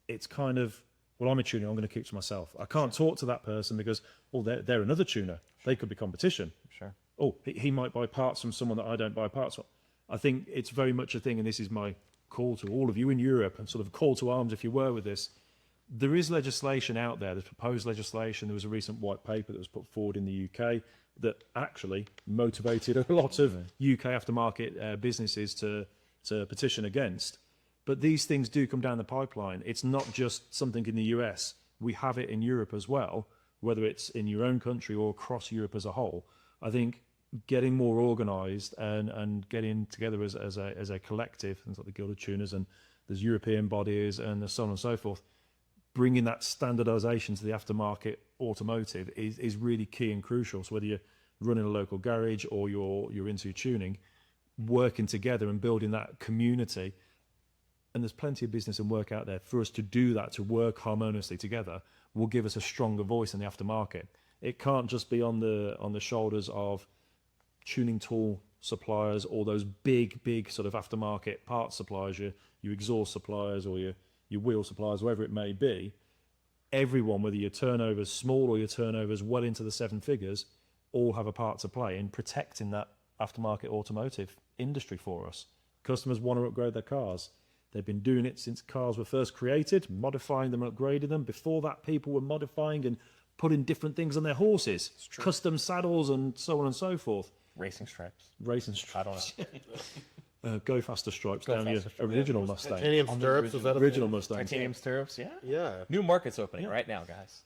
Speaker 3: it's kind of, well, I'm a tuner, I'm going to keep to myself. I can't talk to that person because, well, they're another tuner. They could be competition.
Speaker 2: Sure.
Speaker 3: Oh, he might buy parts from someone that I don't buy parts from. I think it's very much a thing, and this is my call to all of you in Europe, and sort of call to arms if you were with this. There is legislation out there, there's proposed legislation. There was a recent white paper that was put forward in the UK that actually motivated a lot of UK aftermarket businesses to petition against. But these things do come down the pipeline. It's not just something in the US. We have it in Europe as well, whether it's in your own country or across Europe as a whole. I think getting more organised and getting together as a collective, things like the Guild of Tuners, and there's European bodies and so on and so forth, bringing that standardisation to the aftermarket automotive is really key and crucial. So whether you're running a local garage or you're into tuning, working together and building that community, and there's plenty of business and work out there for us to do that, to work harmoniously together, will give us a stronger voice in the aftermarket. It can't just be on the shoulders of tuning tool suppliers or those big sort of aftermarket parts suppliers, your exhaust suppliers or your wheel suppliers, wherever it may be. Everyone, whether your turnover's small or your turnover's well into the 7 figures, all have a part to play in protecting that aftermarket automotive industry for us. Customers want to upgrade their cars. They've been doing it since cars were first created, modifying them and upgrading them. Before that, people were modifying and putting different things on their horses, custom saddles and so on and so forth.
Speaker 2: Racing stripes.
Speaker 3: I
Speaker 2: don't know.
Speaker 3: Go faster stripes down your original Mustang.
Speaker 1: Titanium stirrups, was that
Speaker 3: Original Mustang.
Speaker 2: Titanium stirrups, yeah.
Speaker 1: Yeah.
Speaker 2: New market's opening right now, guys.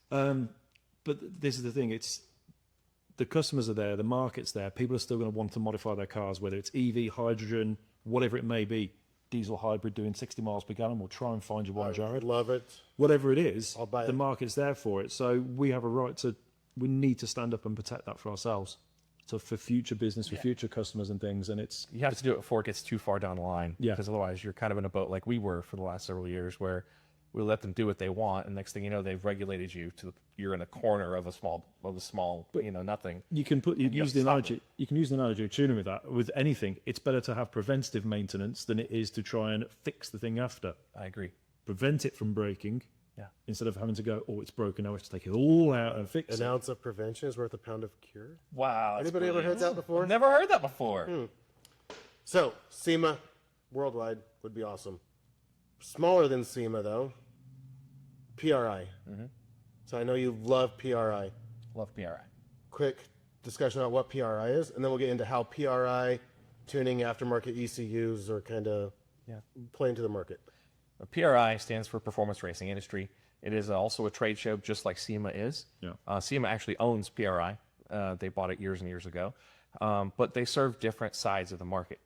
Speaker 3: But this is the thing, it's the customers are there, the market's there, people are still going to want to modify their cars, whether it's EV, hydrogen, whatever it may be. Diesel hybrid doing 60 miles per gallon, we'll try and find you one, Jared.
Speaker 1: Love it.
Speaker 3: Whatever it is,
Speaker 1: I'll buy
Speaker 3: the
Speaker 1: it.
Speaker 3: market's there for it. So we have a right to, we need to stand up and protect that for ourselves. So for future business, for future customers and things, and it's...
Speaker 2: You have to do it before it gets too far down the line.
Speaker 3: Yeah.
Speaker 2: Because otherwise you're kind of in a boat like we were for the last several years, where we let them do what they want, and next thing you know, they've regulated you to you're in a corner of a small nothing.
Speaker 3: You can use the analogy. You can use the analogy of tuning with that. With anything, it's better to have preventative maintenance than it is to try and fix the thing after.
Speaker 2: I agree.
Speaker 3: Prevent it from breaking.
Speaker 2: Yeah.
Speaker 3: Instead of having to go, oh, it's broken, now we have to take it all out and fix
Speaker 1: An
Speaker 3: it.
Speaker 1: ounce of prevention is worth a pound of cure.
Speaker 2: Wow.
Speaker 1: Anybody ever heard that before?
Speaker 2: I've never heard that before.
Speaker 1: So, SEMA worldwide would be awesome. Smaller than SEMA, though, PRI. So I know you love PRI.
Speaker 2: Love PRI.
Speaker 1: Quick discussion about what PRI is, and then we'll get into how PRI, tuning, aftermarket ECUs are kind of playing to the market.
Speaker 2: PRI stands for Performance Racing Industry. It is also a trade show, just like SEMA is.
Speaker 3: Yeah.
Speaker 2: SEMA actually owns PRI. They bought it years and years ago. But they serve different sides of the market.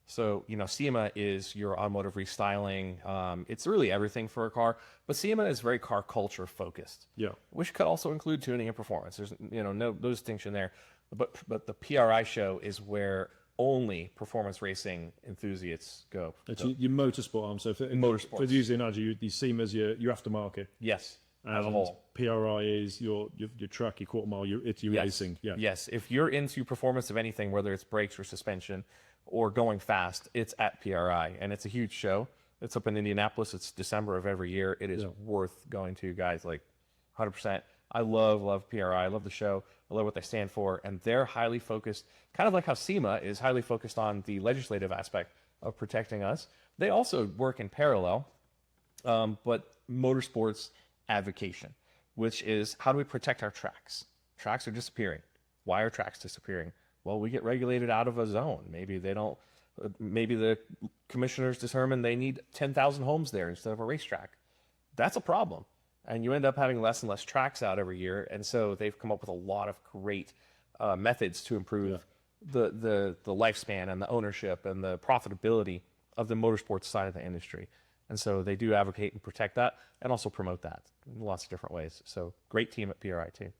Speaker 2: So, SEMA is your automotive restyling. It's really everything for a car. But SEMA is very car culture focused.
Speaker 3: Yeah.
Speaker 2: Which could also include tuning and performance. There's no distinction there. But the PRI show is where only performance racing enthusiasts go.
Speaker 3: It's your motorsport arm. So for
Speaker 2: Motorsports.
Speaker 3: For using analogy, you SEMA's your aftermarket.
Speaker 2: Yes, as a
Speaker 3: And
Speaker 2: whole.
Speaker 3: PRI is your track, your quarter mile, your racing. Yeah.
Speaker 2: Yes, if you're into performance of anything, whether it's brakes or suspension or going fast, it's at PRI, and it's a huge show. It's up in Indianapolis. It's December of every year. It is worth going to, guys, like 100%. I love PRI. I love the show. I love what they stand for, and they're highly focused, kind of like how SEMA is highly focused on the legislative aspect of protecting us. They also work in parallel, but motorsports advocation, which is how do we protect our tracks? Tracks are disappearing. Why are tracks disappearing? Well, we get regulated out of a zone. Maybe they don't Maybe the commissioners determine they need 10,000 homes there instead of a racetrack. That's a problem. And you end up having less and less tracks out every year. And so they've come up with a lot of great methods to improve the lifespan and the ownership and the profitability of the motorsports side of the industry. And so they do advocate and protect that and also promote that in lots of different ways. So great team at PRI too.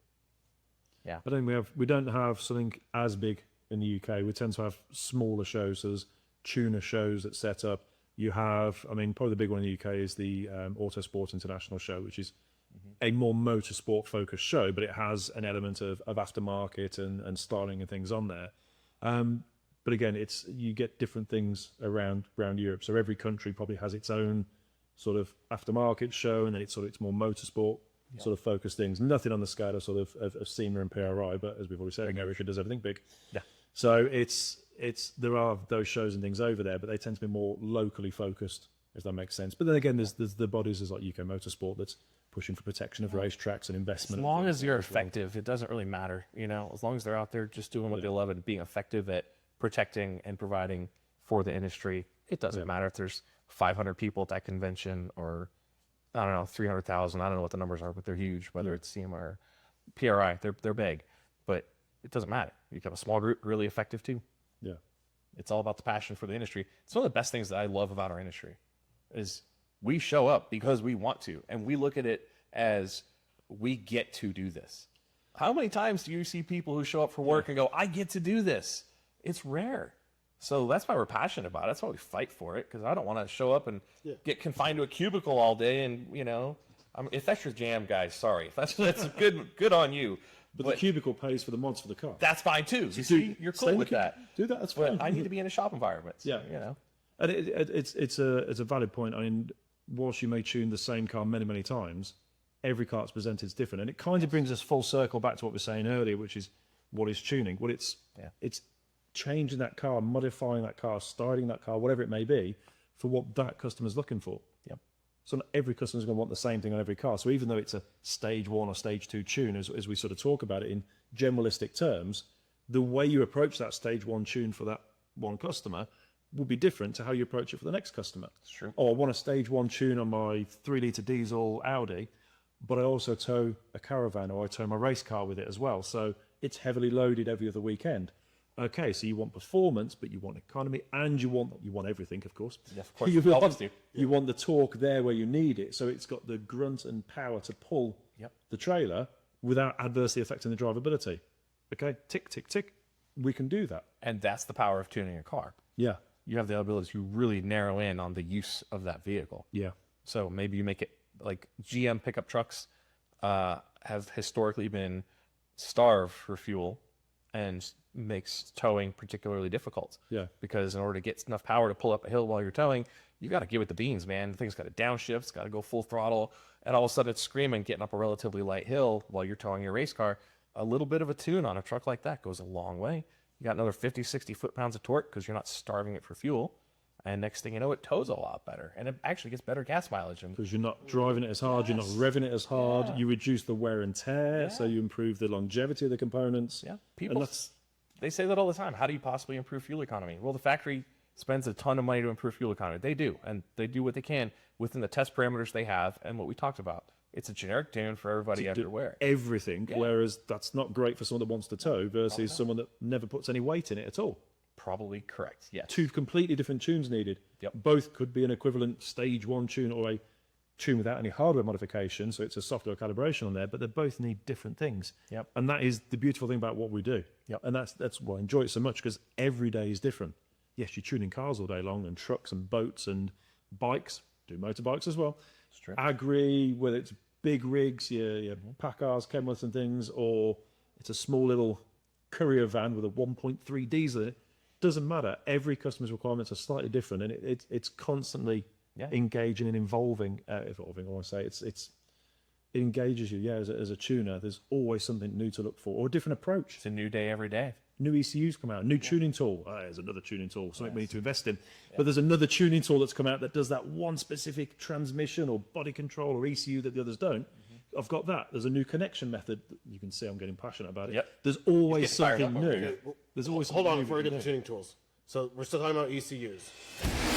Speaker 2: Yeah.
Speaker 3: But then we don't have something as big in the UK. We tend to have smaller shows. So there's tuner shows that set up. You have, I mean, probably the big one in the UK is the Autosport International Show, which is a more motorsport focused show, but it has an element of aftermarket and styling and things on there. But again, you get different things around Europe. So every country probably has its own sort of aftermarket show, and then it's more motorsport sort of focused things. Nothing on the scale of sort of SEMA and PRI, but as we've already said, America does everything big.
Speaker 2: Yeah.
Speaker 3: So there are those shows and things over there, but they tend to be more locally focused, if that makes sense. But then again, there's the bodies like UK Motorsport that's pushing for protection of racetracks and investment.
Speaker 2: As long as you're effective, it doesn't really matter. As long as they're out there just doing what they love and being effective at protecting and providing for the industry, it doesn't matter if there's 500 people at that convention or, I don't know, 300,000. I don't know what the numbers are, but they're huge, whether it's SEMA or PRI. They're big, but it doesn't matter. You have a small group, really effective too.
Speaker 3: Yeah.
Speaker 2: It's all about the passion for the industry. It's one of the best things that I love about our industry is we show up because we want to, and we look at it as we get to do this. How many times do you see people who show up for work and go, I get to do this? It's rare. So that's why we're passionate about it. That's why we fight for it, because I don't want to show up and get confined to a cubicle all day. And, if that's your jam, guys, sorry. If that's good on you.
Speaker 3: But the cubicle pays for the mods for the car.
Speaker 2: That's fine too. You see, you're cool with that.
Speaker 3: Do that. That's fine.
Speaker 2: But I need to be in a shop environment.
Speaker 3: Yeah. And it's a valid point. I mean, whilst you may tune the same car many, many times, every car that's presented is different. And it kind of brings us full circle back to what we were saying earlier, which is what is tuning? Well, it's changing that car, modifying that car, styling that car, whatever it may be, for what that customer's looking for.
Speaker 2: Yep.
Speaker 3: So not every customer's going to want the same thing on every car. So even though it's a stage 1 or stage 2 tune, as we sort of talk about it in generalistic terms, the way you approach that stage 1 tune for that one customer will be different to how you approach it for the next customer.
Speaker 2: That's true.
Speaker 3: Oh, I want a stage 1 tune on my 3-litre diesel Audi, but I also tow a caravan, or I tow my race car with it as well. So it's heavily loaded every other weekend. Okay, so you want performance, but you want economy, and you want everything, of course.
Speaker 2: Yeah, of course.
Speaker 3: You want the torque there where you need it, so it's got the grunt and power to pull the trailer without adversely affecting the drivability. Okay, tick, tick, tick. We can do that.
Speaker 2: And that's the power of tuning a car.
Speaker 3: Yeah.
Speaker 2: You have the ability to really narrow in on the use of that vehicle.
Speaker 3: Yeah.
Speaker 2: So maybe you make it like GM pickup trucks have historically been starved for fuel and makes towing particularly difficult.
Speaker 3: Yeah.
Speaker 2: Because in order to get enough power to pull up a hill while you're towing, you got to give it the beans, man. The thing's got to downshift, it's got to go full throttle, and all of a sudden it's screaming getting up a relatively light hill while you're towing your race car. A little bit of a tune on a truck like that goes a long way. You got another 50, 60 foot-pounds of torque because you're not starving it for fuel. And next thing you know, it tows a lot better. And it actually gets better gas mileage.
Speaker 3: Because you're not driving it as hard, you're not revving it as hard, you reduce the wear and tear, so you improve the longevity of the components.
Speaker 2: Yeah, people, they say that all the time. How do you possibly improve fuel economy? Well, the factory spends a ton of money to improve fuel economy. They do, and they do what they can within the test parameters they have and what we talked about. It's a generic tune for everybody everywhere.
Speaker 3: Everything, whereas that's not great for someone that wants to tow versus someone that never puts any weight in it at all.
Speaker 2: Probably correct, yes.
Speaker 3: 2 completely different tunes needed.
Speaker 2: Yep.
Speaker 3: Both could be an equivalent stage 1 tune or a tune without any hardware modification, so it's a software calibration on there, but they both need different things.
Speaker 2: Yep.
Speaker 3: And that is the beautiful thing about what we do.
Speaker 2: Yep.
Speaker 3: And that's why I enjoy it so much, because every day is different. Yes, you're tuning cars all day long, and trucks and boats and bikes, do motorbikes as well.
Speaker 2: That's true.
Speaker 3: Agri, whether it's big rigs, your Packers, Kenworths and things, or it's a small little courier van with a 1.3 diesel in it, doesn't matter. Every customer's requirements are slightly different, and it's constantly engaging and evolving. I want to say it engages you. Yeah, as a tuner, there's always something new to look for, or a different approach.
Speaker 2: It's a new day every day.
Speaker 3: New ECUs come out, new tuning tool. There's another tuning tool, something we need to invest in. But there's another tuning tool that's come out that does that one specific transmission or body control or ECU that the others don't. I've got that. There's a new connection method. You can see I'm getting passionate about it.
Speaker 2: Yep.
Speaker 3: There's always
Speaker 2: Get fired
Speaker 3: something
Speaker 2: up.
Speaker 3: new.
Speaker 2: Okay.
Speaker 3: There's always
Speaker 1: Hold on
Speaker 3: something
Speaker 1: before we
Speaker 3: new
Speaker 1: get to tuning tools. So we're still talking about ECUs.